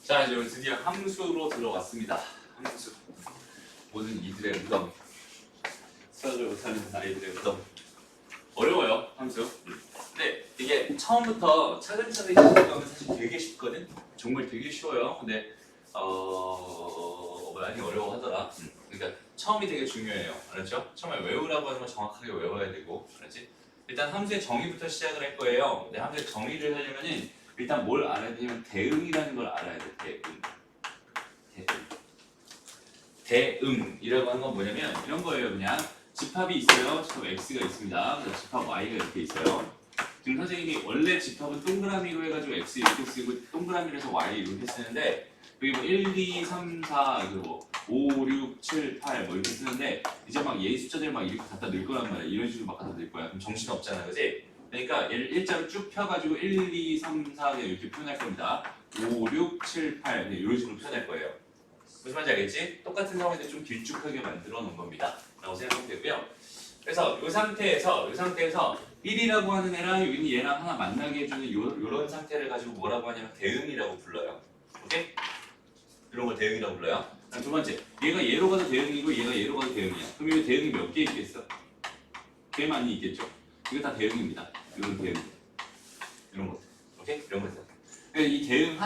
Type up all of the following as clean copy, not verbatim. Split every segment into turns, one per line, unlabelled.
자, 이제 드디어 함수로 들어왔습니다. 함수. 모든 이들의 무덤. 수학을 못하는 아이들의 무덤. 어려워요, 함수. 근데 이게 처음부터 차근차근 시작하면 사실 되게 쉽거든? 정말 되게 쉬워요. 근데 많이 어려워하더라. 그러니까 처음이 되게 중요해요. 알았죠? 처음에 외우라고 하는 건 정확하게 외워야 되고, 알았지? 일단 함수의 정의부터 시작을 할 거예요. 근데 함수의 정의를 하려면은 일단 뭘 알아야 되냐면 대응이라는 걸 알아야 돼. 대응이라고 하는 건 뭐냐면 이런 거예요. 그냥 집합이 있어요. 집합 x가 있습니다. 그래서 집합 y가 이렇게 있어요. 지금 선생님이 원래 집합은 동그라미로 해가지고 x 이렇게 쓰고 동그라미로 해서 y 이렇게 쓰는데 여기 뭐 1, 2, 3, 4 그리고 5, 6, 7, 8 뭐 이렇게 쓰는데 이제 막 얘 숫자들 막 이렇게 갖다 넣을 거란 말이야. 이런 식으로 막 갖다 넣을 거야. 그럼 정신 없잖아, 그지? 그러니까 얘를 일자로 쭉 펴가지고 1, 2, 3, 4 이렇게 표현할 겁니다. 5, 6, 7, 8 이런 식으로 표현할 거예요. 무슨 말인지 알겠지? 똑같은 상황인데 좀 길쭉하게 만들어 놓은 겁니다. 라고 생각하면 되고요. 그래서 이 상태에서 1이라고 하는 애랑 여기는 얘랑 하나 만나게 해주는 요런 상태를 가지고 뭐라고 하냐면 대응이라고 불러요. 오케이? 이런 걸 대응이라고 불러요. 두 번째, 얘가 얘로 가도 대응이고 얘가 얘로 가도 대응이야. 그럼 이 대응이 몇 개 있겠어? 꽤 많이 있겠죠? 이거 다 대응입니다. 이런 대응. 이런 것들. 오케이? 이런 것들. 그러니까 이 대응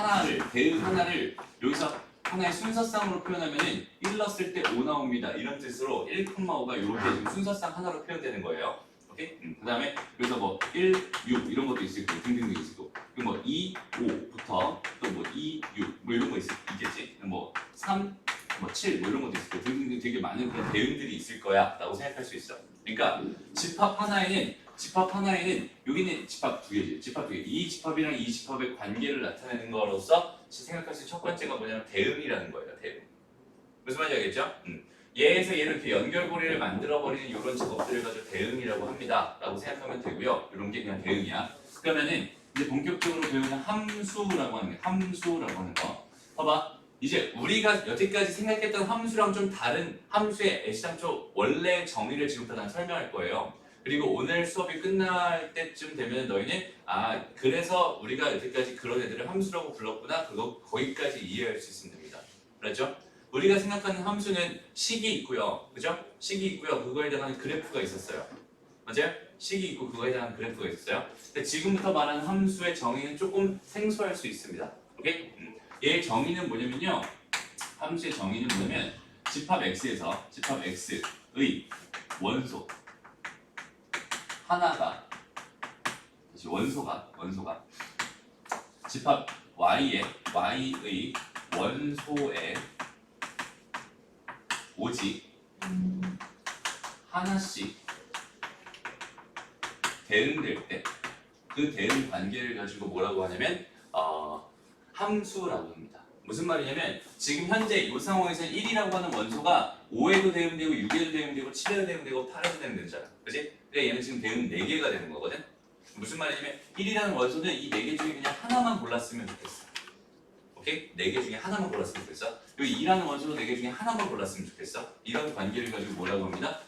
하나를 여기서 하나의 순서상으로 표현하면은 1 넣었을 때 5 나옵니다. 이런 뜻으로 1,5가 이렇게 지금 순서상 하나로 표현되는 거예요. 오케이? 그 다음에 그래서 뭐 1, 6 이런 것도 있을 거고 등등등 있을 거고 그리고 뭐 2, 5부터 또 뭐 2, 6 뭐 이런 거 있겠지? 뭐 3, 뭐 7 뭐 이런 것도 있을 거고 등등등 되게 많은 그런 대응들이 있을 거야 라고 생각할 수 있어. 그러니까 집합 하나에는 여기는 집합 두 개지. 집합 두 개. 이 집합이랑 이 집합의 관계를 나타내는 거로서 생각할 수 있는 첫 번째가 뭐냐면 대응이라는 거예요. 대응. 무슨 말인지 알겠죠? 얘에서 얘를 이렇게 연결고리를 만들어버리는 이런 작업들을 가지고 대응이라고 합니다. 라고 생각하면 되고요. 이런 게 그냥 대응이야. 그러면은 이제 본격적으로 배우는 함수라고 하는 거. 봐봐. 이제 우리가 여태까지 생각했던 함수랑 좀 다른 함수의 애시당초 원래 정의를 지금부터 난 설명할 거예요. 그리고 오늘 수업이 끝날 때쯤 되면 너희는 그래서 우리가 여태까지 그런 애들을 함수라고 불렀구나 거기까지 이해할 수 있으면 됩니다. 그렇죠? 우리가 생각하는 함수는 식이 있고요. 그죠? 식이 있고요. 그거에 대한 그래프가 있었어요. 맞아요? 식이 있고 그거에 대한 그래프가 있었어요. 근데 지금부터 말하는 함수의 정의는 조금 생소할 수 있습니다. 오케이? 얘의 정의는 뭐냐면요. 함수의 정의는 뭐냐면 집합 x에서 집합 x의 원소 하나가 원소가 집합 y의 원소에 오직 하나씩 대응될 때 그 대응 관계를 가지고 뭐라고 하냐면 함수라고 합니다. 무슨 말이냐면 지금 현재 이 상황에서 1이라고 하는 원소가 5에도 대응되고 6에도 대응되고 7에도 대응되고 8에도 대응되잖아. 그치? 근데 얘는 지금 대응 4개가 되는 거거든? 무슨 말이냐면 1이라는 원소는 이 4개 중에 그냥 하나만 골랐으면 좋겠어. 오케이? 4개 중에 하나만 골랐으면 좋겠어. 여기 2라는 원소도 4개 중에 하나만 골랐으면 좋겠어. 이런 관계를 가지고 뭐라고 합니다?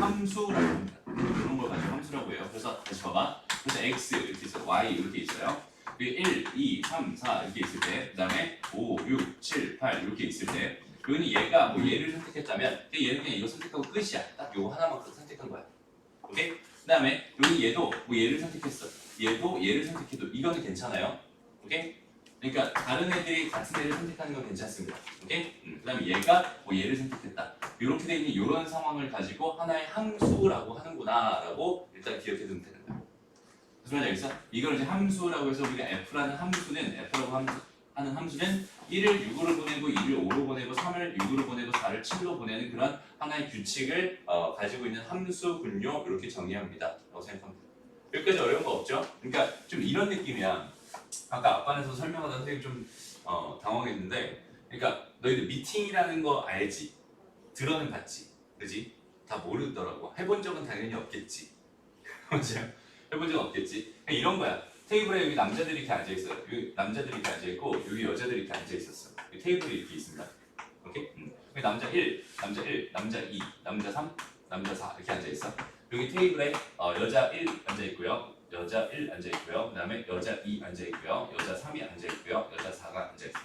함수라고 합니다. 이런 걸 가지고 함수라고 해요. 그래서 다시 봐봐. 그래서 x 이렇게 있어요. y 이렇게 있어요. 1, 2, 3, 4 이렇게 있을 때, 그 다음에 5, 6, 7, 8 이렇게 있을 때, 여기는 얘가 뭐 얘를 선택했다면, 얘는 그냥 이거 선택하고 끝이야. 딱 요거 하나만 선택한 거야. 오케이? 그 다음에 여기 얘도 뭐 얘를 선택했어. 얘도 얘를 선택해도 이거는 괜찮아요. 오케이? 그러니까 다른 애들이 같은 애를 선택하는 건 괜찮습니다. 오케이? 그 다음에 얘가 뭐 얘를 선택했다. 이렇게 되어 있는 이런 상황을 가지고 하나의 함수라고 하는구나 라고 일단 기억해 두면 되는 거야. 무슨 말인지 알겠어? 이걸 이제 함수라고 해서 우리가 F라고 하는 함수는 1을 6으로 보내고 2를 5로 보내고 3을 6으로 보내고 4를 7로 보내는 그런 하나의 규칙을 가지고 있는 함수군요. 이렇게 정의합니다. 라고 생각합니다. 여기까지 어려운 거 없죠? 그러니까 좀 이런 느낌이야. 아까 앞반에서 설명하다 선생님 좀 당황했는데 그러니까 너희들 미팅이라는 거 알지? 들어는 봤지? 그지? 다 모르더라고. 해본 적은 당연히 없겠지. 맞아요? 해본 적은 없겠지? 이런 거야. 테이블에 여기 남자들이 이렇게 앉아있어요. 여기 남자들이 이렇게 앉아있고 여기 여자들이 이렇게 앉아있었어. 테이블이 이렇게 있습니다. 오케이? 여기 남자 1, 남자 1, 남자 2, 남자 3, 남자 4 이렇게 앉아있어. 여기 테이블에 여자 1 앉아있고요. 여자 1 앉아있고요. 그 다음에 여자 2 앉아있고요. 여자 3이 앉아있고요. 여자 4가 앉아있어요.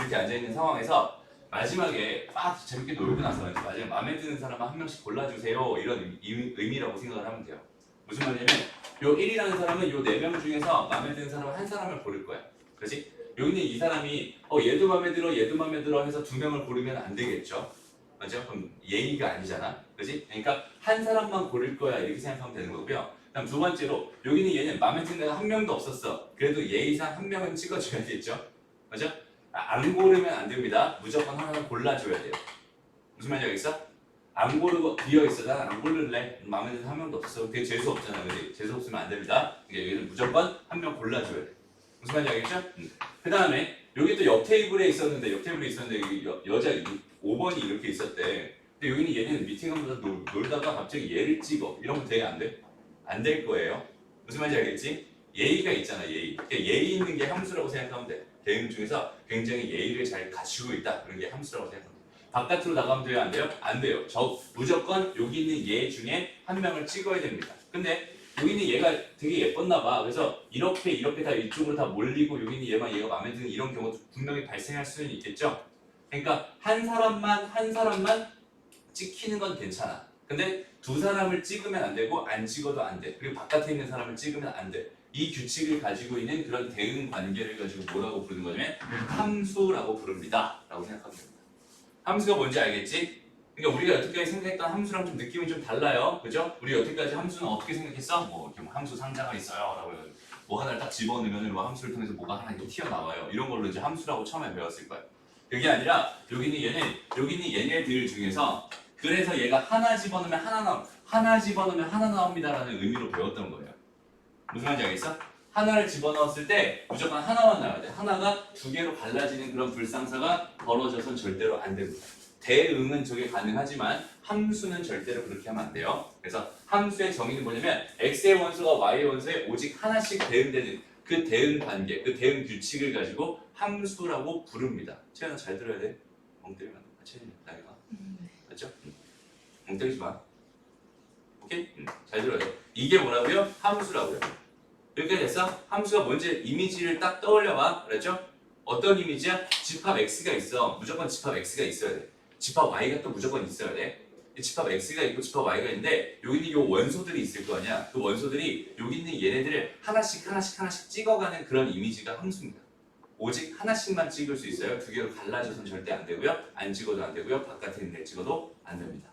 이렇게 앉아있는 상황에서 마지막에 막 재밌게 놀고 나서 마지막에 마음에 드는 사람 한 명씩 골라주세요 이런 의미라고 생각을 하면 돼요. 무슨 말이냐면 요 1이라는 사람은 요 4명 중에서 마음에 드는 사람 한 사람을 고를 거야. 그렇지? 여기 있는 이 사람이 얘도 마음에 들어 얘도 마음에 들어 해서 2명을 고르면 안 되겠죠. 맞죠? 그럼 예의가 아니잖아. 그렇지? 그러니까 한 사람만 고를 거야 이렇게 생각하면 되는 거고요. 그다음 두 번째로 여기는 얘는 마음에 드는 애가 한 명도 없었어. 그래도 예의상 한 명은 찍어줘야겠죠. 맞죠? 안 고르면 안 됩니다. 무조건 하나 골라줘야 돼요. 무슨 말인지 알겠어? 안 고르고 비어있어. 난 안 고를래. 마음에 드는 한 명도 없었어. 되게 재수 없잖아. 그지? 재수 없으면 안 됩니다. 여기는 무조건 한 명 골라줘야 돼. 무슨 말인지 알겠죠? 그 다음에 여기 또 옆 테이블에 있었는데 여자 5번이 이렇게 있었대. 근데 여기는 얘는 미팅하면서 놀다가 갑자기 얘를 찍어. 이러면 돼? 안 돼? 안 될 거예요. 무슨 말인지 알겠지? 예의가 있잖아. 예의. 예의 있는 게 함수라고 생각하면 돼. 대응 중에서 굉장히 예의를 잘 갖추고 있다. 그런 게 함수라고 생각합니다. 바깥으로 나가면 돼요? 안 돼요? 안 돼요. 무조건 여기 있는 얘 중에 한 명을 찍어야 됩니다. 근데 여기 있는 얘가 되게 예뻤나 봐. 그래서 이렇게 다 이쪽으로 다 몰리고 여기 있는 얘가 마음에 드는 이런 경우도 분명히 발생할 수는 있겠죠. 그러니까 한 사람만 찍히는 건 괜찮아. 근데 두 사람을 찍으면 안 되고 안 찍어도 안 돼. 그리고 바깥에 있는 사람을 찍으면 안 돼. 이 규칙을 가지고 있는 그런 대응 관계를 가지고 뭐라고 부르는 거냐면 함수라고 부릅니다. 라고 생각하면 됩니다. 함수가 뭔지 알겠지? 그러니까 우리가 여태까지 생각했던 함수랑 좀 느낌이 좀 달라요. 그죠? 우리 여태까지 함수는 어떻게 생각했어? 뭐 이렇게 함수 상자가 있어요. 라고 뭐 하나를 딱 집어넣으면 뭐 함수를 통해서 뭐가 하나 이렇게 튀어나와요. 이런 걸로 이제 함수라고 처음에 배웠을 거예요. 그게 아니라 여기 있는 얘네들 중에서 그래서 얘가 하나 집어넣으면 하나 나옵니다라는 의미로 배웠던 거예요. 무슨 말인지 알겠어? 하나를 집어넣었을 때 무조건 하나만 나와야 돼. 하나가 두 개로 갈라지는 그런 불상사가 벌어져선 절대로 안 됩니다. 대응은 저게 가능하지만 함수는 절대로 그렇게 하면 안 돼요. 그래서 함수의 정의는 뭐냐면 x의 원소가 y의 원소에 오직 하나씩 대응되는 그 대응 관계, 그 대응 규칙을 가지고 함수라고 부릅니다. 채연아 잘 들어야 돼. 멍때리면 안 돼. 채연이 나이가. 맞죠? 멍때리지 마. 오케이? 잘 들어야 돼. 이게 뭐라고요? 함수라고요. 이렇게 됐어? 함수가 뭔지 이미지를 딱 떠올려봐. 그랬죠? 어떤 이미지야? 집합 x가 있어. 무조건 집합 x가 있어야 돼. 집합 y가 또 무조건 있어야 돼. 집합 x가 있고 집합 y가 있는데 여기 있는 요 원소들이 있을 거 아니야. 그 원소들이 여기 있는 얘네들을 하나씩 찍어가는 그런 이미지가 함수입니다. 오직 하나씩만 찍을 수 있어요. 두 개로 갈라져서는 절대 안 되고요. 안 찍어도 안 되고요. 바깥에 있는 애 찍어도 안 됩니다.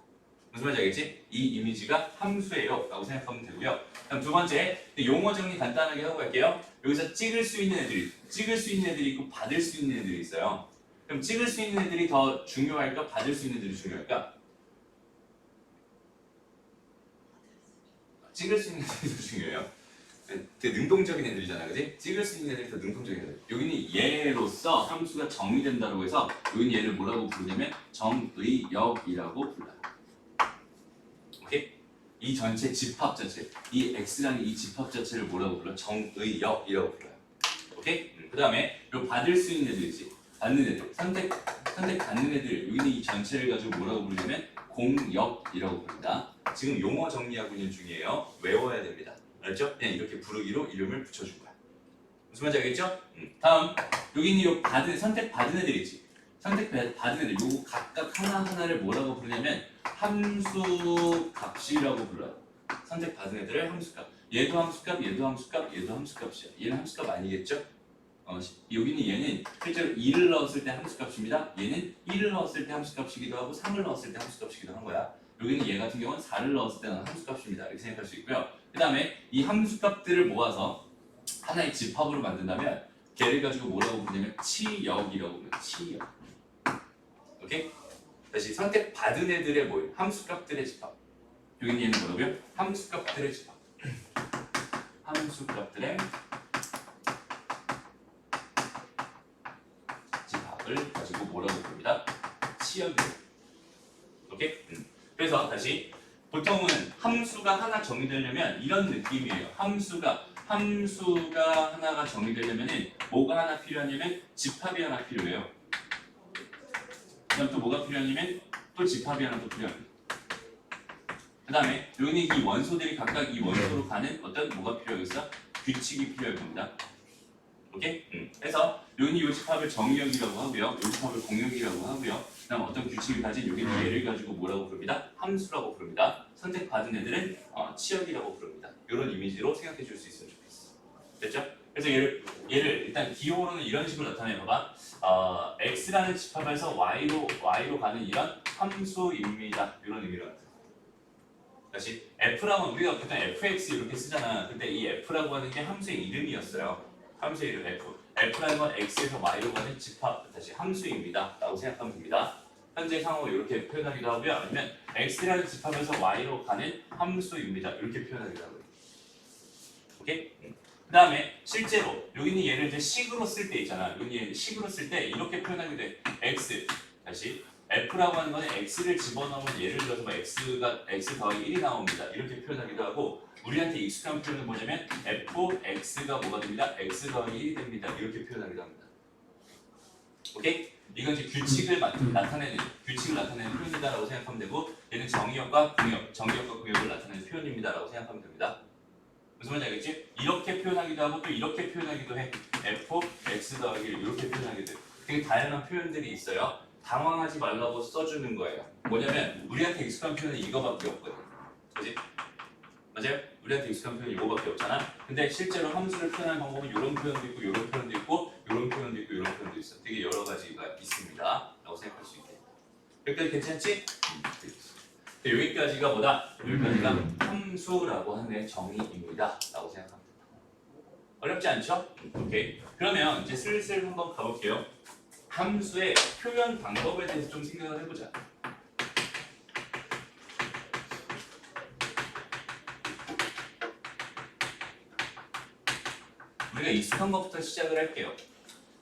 무슨 말인지 알겠지? 이 이미지가 함수예요 라고 생각하면 되고요. 그럼 두 번째, 용어 정리 간단하게 하고 갈게요. 여기서 찍을 수 있는 애들이 있고 받을 수 있는 애들이 있어요. 그럼 찍을 수 있는 애들이 더 중요할까? 받을 수 있는 애들이 중요할까? 찍을 수 있는 애들이 더 중요해요. 되게 능동적인 애들이잖아, 그지? 찍을 수 있는 애들이 더 능동적인 애들. 여기는 얘로서 함수가 정의된다고 해서 여기는 얘를 뭐라고 부르냐면 정의역이라고 불러요. 오케이? 이 전체 집합 자체, 이 x라는 이 집합 자체를 뭐라고 불러? 정의역이라고 불러요. 오케이? 그 다음에 요 받을 수 있는 애들이지. 받는 애들, 선택 받는 애들, 여기는 이 전체를 가지고 뭐라고 부르냐면 공역이라고 부릅니다. 지금 용어 정리하고 있는 중이에요. 외워야 됩니다. 알죠? 그냥 이렇게 부르기로 이름을 붙여준 거야. 무슨 말인지 알겠죠? 다음, 여기 있는 요 선택 받은 애들이지. 선택 받은 애들, 요거 각각 하나하나를 뭐라고 부르냐면 함수 값이라고 불러요. 선택 받은 애들을 함수값. 얘도 함수값, 얘도 함수값, 얘도 함수값이야. 얘는 함수값 아니겠죠? 여기는 얘는 실제로 2를 넣었을 때 함수값입니다. 얘는 1을 넣었을 때 함수값이기도 하고 3을 넣었을 때 함수값이기도 한 거야. 여기는 얘 같은 경우는 4를 넣었을 때는 함수값입니다. 이렇게 생각할 수 있고요. 그 다음에 이 함수값들을 모아서 하나의 집합으로 만든다면 걔를 가지고 뭐라고 부르냐면 치역이라고 불러요. 치역. 오케이? 다시 선택 받은 애들의 뭐예요? 함수값들의 집합. 여기는 얘는 뭐라고요? 함수값들의 집합. 함수값들의 집합을 가지고 뭐라고 부릅니다? 치역이에요. 오케이? 그래서 다시 보통은 함수가 하나 정의되려면 이런 느낌이에요. 함수가 하나가 정의되려면 뭐가 하나 필요하냐면 집합이 하나 필요해요. 그다음 또 뭐가 필요하냐면 또 집합이 하나 또 필요합니다. 그 다음에 여기는 이 원소들이 각각 이 원소로 가는 어떤 뭐가 필요하겠어? 규칙이 필요할 겁니다. 오케이? 그래서 여기는 이 집합을 정의역이라고 하고요. 이 집합을 공역이라고 하고요. 그다음 어떤 규칙을 가진 여기는 얘를 가지고 뭐라고 부릅니다? 함수라고 부릅니다. 선택받은 애들은 치역이라고 부릅니다. 이런 이미지로 생각해 줄 수 있으면 좋겠어. 됐죠? 그래서 얘를 일단 기호로는 이런 식으로 나타내 봐봐. x라는 집합에서 y로 가는 이런 함수입니다. 이런 의미로 나타내. 다시 f라고 우리가 보통 fx 이렇게 쓰잖아. 근데 이 f라고 하는 게 함수의 이름이었어요. 함수의 이름 f라는 건 x에서 y로 가는 집합, 다시 함수입니다. 라고 생각하면 됩니다. 현재 상호 이렇게 표현하기도 하고요. 아니면 x라는 집합에서 y로 가는 함수입니다. 이렇게 표현하기도 하고요. 오케이? 그 다음에 실제로 여기는 얘를 이제 식으로 쓸 때 있잖아. 여기 얘를 식으로 쓸 때 이렇게 표현하게 돼. x 다시 f라고 하는 거는 x를 집어넣으면 예를 들어서 x가 x 더하기 1이 나옵니다. 이렇게 표현하기도 하고 우리한테 익숙한 표현은 뭐냐면 fx가 뭐가 됩니다. x 더하기 1이 됩니다. 이렇게 표현하기도 합니다. 오케이? 이건 이제 규칙을 나타내는 표현이다라고 생각하면 되고 얘는 정의역과 공역을 나타내는 표현입니다라고 생각하면 됩니다. 무슨 말인지 알겠지? 이렇게 표현하기도 하고 또 이렇게 표현하기도 해. f x 더하기 1 이렇게 표현하기도 해. 되게 다양한 표현들이 있어요. 당황하지 말라고 써주는 거예요. 뭐냐면 우리한테 익숙한 표현은 이거밖에 없거든. 그지? 맞아요? 우리한테 익숙한 표현은 이거밖에 없잖아. 근데 실제로 함수를 표현하는 방법은 이런 표현도 있고 이런 표현도 있고 이런 표현도 있고 이런 표현도 있어. 되게 여러 가지가 있습니다. 라고 생각할 수 있게. 여기까지 괜찮지? 여기까지가 뭐다? 여기까지가 함수라고 하는 정의입니다. 라고 생각합니다. 어렵지 않죠? 오케이. 그러면 이제 슬슬 한번 가볼게요. 함수의 표현 방법에 대해서 좀 생각을 해보자. 우리가 익숙한 것부터 시작을 할게요.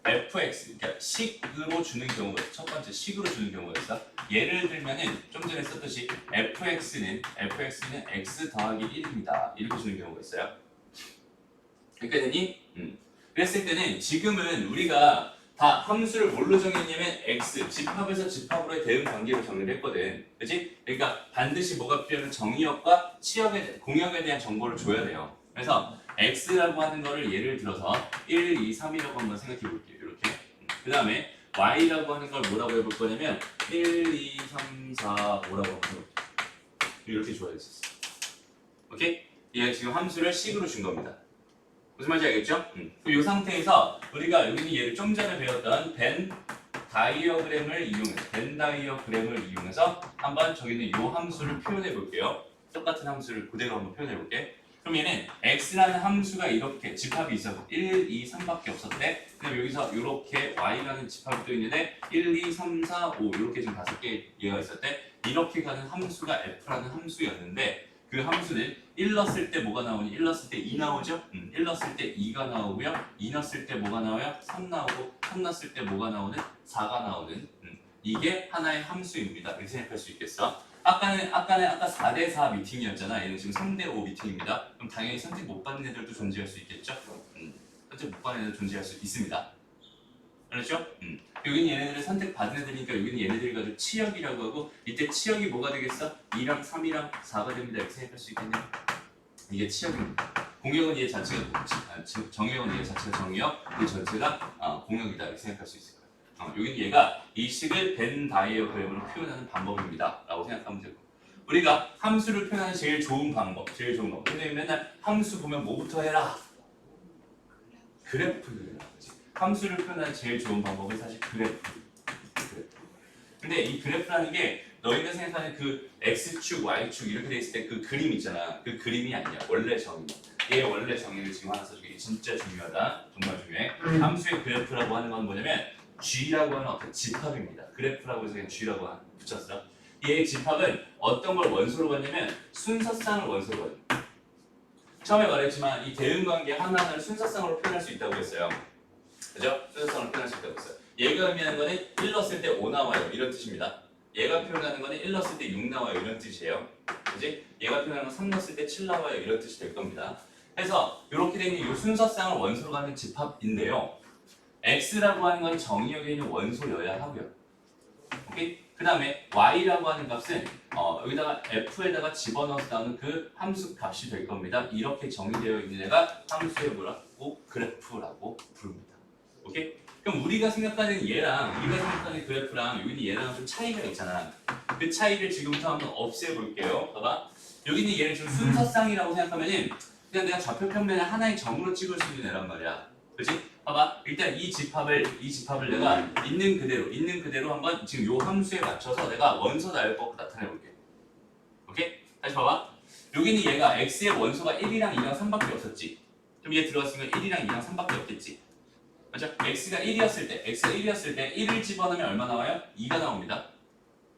fx, 그러니까 식으로 주는 경우가 첫 번째 식으로 주는 경우가 있어. 예를 들면은 좀 전에 썼듯이 fx는 x 더하기 1입니다. 이렇게 주는 경우가 있어요. 그러니까 되니? 그랬을 때는 지금은 우리가 다 함수를 뭘로 정했냐면 x, 집합에서 집합으로의 대응 관계로 정리를 했거든. 그치? 그러니까 반드시 뭐가 필요하면 정의역과 공역에 대한 정보를 줘야 돼요. 그래서 x라고 하는 거를 예를 들어서 1, 2, 3이라고 한번 생각해 볼게요. 이렇게. 그 다음에 y라고 하는 걸 뭐라고 해볼 거냐면 1, 2, 3, 4, 5라고 한번 해볼게요. 이렇게 줘야 됐었어. 오케이? 얘가 지금 함수를 식으로 준 겁니다. 무슨 말인지 알겠죠? 이 상태에서 우리가 여기는 얘를 좀 전에 배웠던 벤 다이어그램을 이용해서 한번 저기는 이 함수를 표현해 볼게요. 똑같은 함수를 그대로 한번 표현해 볼게. 그럼 얘는 x라는 함수가 이렇게 집합이 있어. 1, 2, 3밖에 없었대. 그럼 여기서 이렇게 y라는 집합이 또 있는데 1, 2, 3, 4, 5 이렇게 지금 5개 얘가 있었대. 이렇게 가는 함수가 f라는 함수였는데 그 함수는 1 넣었을 때 뭐가 나오니? 1 넣었을 때 2 나오죠? 1 넣었을 때 2가 나오고요. 2 넣었을 때 뭐가 나와요? 3 나오고 3 넣었을 때 뭐가 나오는? 4가 나오는 이게 하나의 함수입니다. 이렇게 생각할 수 있겠어. 아까 4대 4 미팅이었잖아. 얘는 지금 3대 5 미팅입니다. 그럼 당연히 선택 못 받는 애들도 존재할 수 있겠죠? 선택 못 받는 애들 존재할 수 있습니다. 알았죠? 여기는 얘네들을 선택받은 애들이니까 여기는 얘네들이 가지고 치역이라고 하고 이때 치역이 뭐가 되겠어? 2랑 3이랑 4가 됩니다. 이렇게 생각할 수 있겠네요. 이게 치역입니다. 공역은 얘 자체가 정역은 얘 자체가 정역, 그 전체가 공역이다. 이렇게 생각할 수 있을 거예요. 여기는 얘가 이 식을 벤 다이어그램으로 표현하는 방법입니다. 라고 생각하면 되고 우리가 함수를 표현하는 제일 좋은 방법. 근데 맨날 함수 보면 뭐부터 해라? 그래프를 해라. 함수를 표현하는 제일 좋은 방법은 사실 그래프. 근데 이 그래프라는 게 너희가 생각하는 그 x축, y축 이렇게 돼 있을 때 그 그림 있잖아. 그 그림이 아니야. 원래 정의. 얘 원래 정의를 지금 하나 써주기 진짜 중요하다. 정말 중요해. 함수의 그래프라고 하는 건 뭐냐면 g라고 하는 어떤 집합입니다. 그래프라고 해서 그냥 g라고 붙였어. 얘의 집합은 어떤 걸 원소로 갖냐면 순서쌍을 원소로 갖. 처음에 말했지만 이 대응관계 하나하나를 순서쌍으로 표현할 수 있다고 했어요. 그죠? 순서쌍으로 표현할 수 있다고 했어요. 얘가 의미하는 거는 1 넣었을 때 5 나와요. 이런 뜻입니다. 얘가 표현하는 거는 1 넣었을 때 6 나와요. 이런 뜻이에요. 그지? 얘가 표현하는 건 3 넣었을 때 7 나와요. 이런 뜻이 될 겁니다. 그래서 이렇게 되는 이 순서쌍을 원소로 갖는 집합인데요. x라고 하는 건 정의역에 있는 원소여야 하고요. 오케이? 그 다음에 y라고 하는 값은 여기다가 f에다가 집어넣어서 나오는 그 함수 값이 될 겁니다. 이렇게 정의되어 있는 애가 함수의 뭐라고? 그래프라고 부릅니다. 오케이? 그럼 우리가 생각하는 얘랑 우리가 생각하는 그래프랑 여기는 얘랑 좀 차이가 있잖아. 그 차이를 지금부터 한번 없애볼게요. 봐봐. 여기는 얘를 좀 순서쌍이라고 생각하면은 그냥 내가 좌표 평면에 하나의 점으로 찍을 수 있는 애란 말이야. 그렇지? 봐봐. 일단 이 집합을 내가 있는 그대로 한번 지금 요 함수에 맞춰서 내가 원소 나열법 나타내 볼게. 오케이? 다시 봐봐. 여기는 얘가 x의 원소가 1이랑 2랑 3밖에 없었지. 그럼 얘 들어갔으면 1이랑 2랑 3밖에 없겠지. 맞죠? x가 1이었을 때 1을 집어넣으면 얼마 나와요? 2가 나옵니다.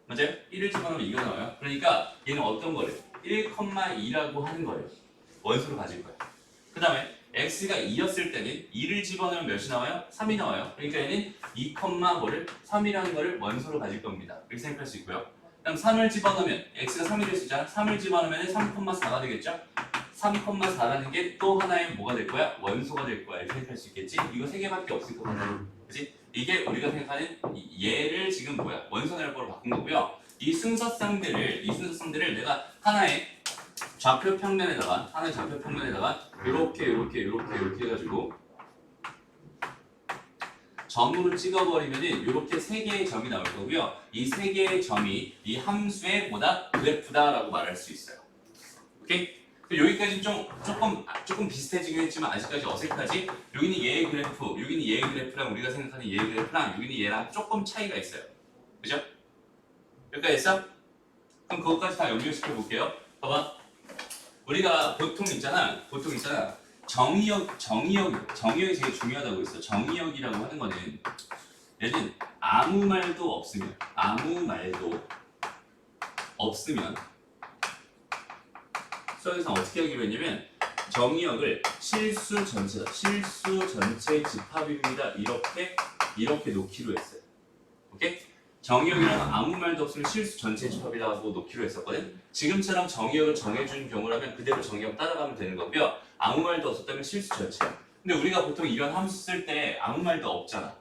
맞아요? 1을 집어넣으면 2가 나와요. 그러니까 얘는 어떤 거래요? 1,2라고 하는 거예요. 원소로 가질 거야. 그 다음에 x가 2였을 때는 2를 집어넣으면 몇이 나와요? 3이 나와요. 그러니까 얘는 3이라는 거를 원소로 가질 겁니다. 이렇게 생각할 수 있고요. 그다음 3을 집어넣으면 x가 3이 될 수 있잖아. 3을 집어넣으면 3,4가 되겠죠? 3,4라는 게 또 하나의 뭐가 될 거야? 원소가 될 거야. 이렇게 생각할 수 있겠지? 이거 3개밖에 없을 거거든. 그치? 이게 우리가 생각하는 얘를 지금 뭐야? 원소 나열법으로 바꾼 거고요. 이 순서쌍들을 내가 하나의 좌표 평면에다가 이렇게 해가지고 점으로 찍어버리면은 이렇게 3개의 점이 나올 거고요. 이 3개의 점이 이 함수의 뭐다? 그래프다라고 말할 수 있어요. 오케이? 여기까지 조금 비슷해지긴 했지만 아직까지 어색하지? 여기는 얘의 그래프랑 우리가 생각하는 얘의 그래프랑 여기는 얘랑 조금 차이가 있어요. 그죠? 여기까지 했어? 그럼 그것까지 다 연결시켜 볼게요. 봐봐. 우리가 보통 있잖아. 정의역이 제일 중요하다고 했어. 정의역이라고 하는 거는 얘는 아무 말도 없으면 수학에서 어떻게 하기로 했냐면 정의역을 실수 전체 집합입니다. 이렇게 놓기로 했어요. 오케이? 정의역이라는 아무 말도 없으면 실수 전체 집합이라고 놓기로 했었거든. 지금처럼 정의역을 정해준 경우라면 그대로 정의역 따라가면 되는 거고요. 아무 말도 없었다면 실수 전체야. 근데 우리가 보통 이런 함수 쓸 때 아무 말도 없잖아.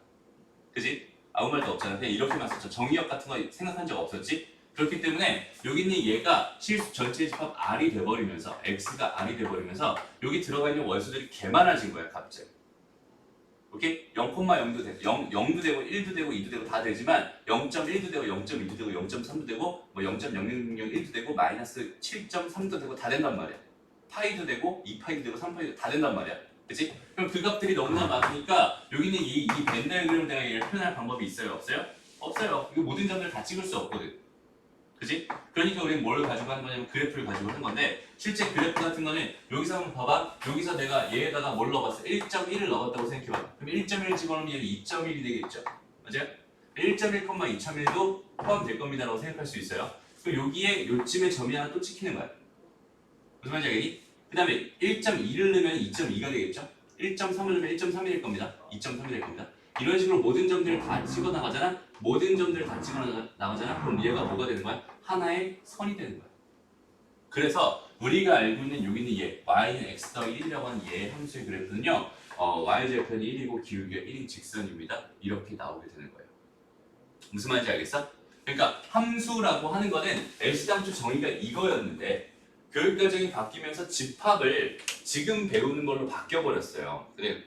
그지? 아무 말도 없잖아. 그냥 이렇게만 썼죠. 정의역 같은 거 생각한 적 없었지? 그렇기 때문에 여기는 얘가 실수 전체 집합 R이 돼버리면서 X가 R이 돼버리면서 여기 들어가 있는 원소들이 개 많아진 거야 갑자기. 오케이? 0,0도 되고 0도 되고 1도 되고 2도 되고 다 되지만 0.1도 되고 0.2도 되고 0.3도 되고 뭐 0.0001도 되고 마이너스 7.3도 되고 다 된단 말이야. 파이도 되고 2파이도 되고 3파이도 다 된단 말이야. 그치? 그럼 그 값들이 너무나 많으니까 여기는 이 벤 다이어그램을 내가 얘를 표현할 방법이 있어요? 없어요? 없어요. 이거 모든 점들을 다 찍을 수 없거든. 그치? 그러니까 우리는 뭘 가지고 하는 거냐면 그래프를 가지고 하는 건데 실제 그래프 같은 거는 여기서 한번 봐봐. 여기서 내가 얘에다가 뭘 넣어봤어? 1.1을 넣었다고 생각해봐. 그럼 1.1을 집어넣으면 얘는 2.1이 되겠죠? 맞아요? 1.1, 2.1도 포함될 겁니다 라고 생각할 수 있어요. 그럼 여기에 요쯤에 점이 하나 또 찍히는 거야. 무슨 말인지 알겠니? 그 다음에 1.2를 넣으면 2.2가 되겠죠? 1.3을 넣으면 1.3이 될 겁니다. 2.3이 될 겁니다. 이런 식으로 모든 점들을 다 찍어 나가잖아? 그럼 얘가 뭐가 되는 거야? 하나의 선이 되는 거야. 그래서 우리가 알고 있는 여기 있는 얘 y는 x 더하기 1이라고 하는 얘 함수의 그래프는요. y절편이 1이고 기울기가 1인 직선입니다. 이렇게 나오게 되는 거예요. 무슨 말인지 알겠어? 그러니까 함수라고 하는 거는 애시당초 정의가 이거였는데 교육과정이 바뀌면서 집합을 지금 배우는 걸로 바뀌어버렸어요. 그냥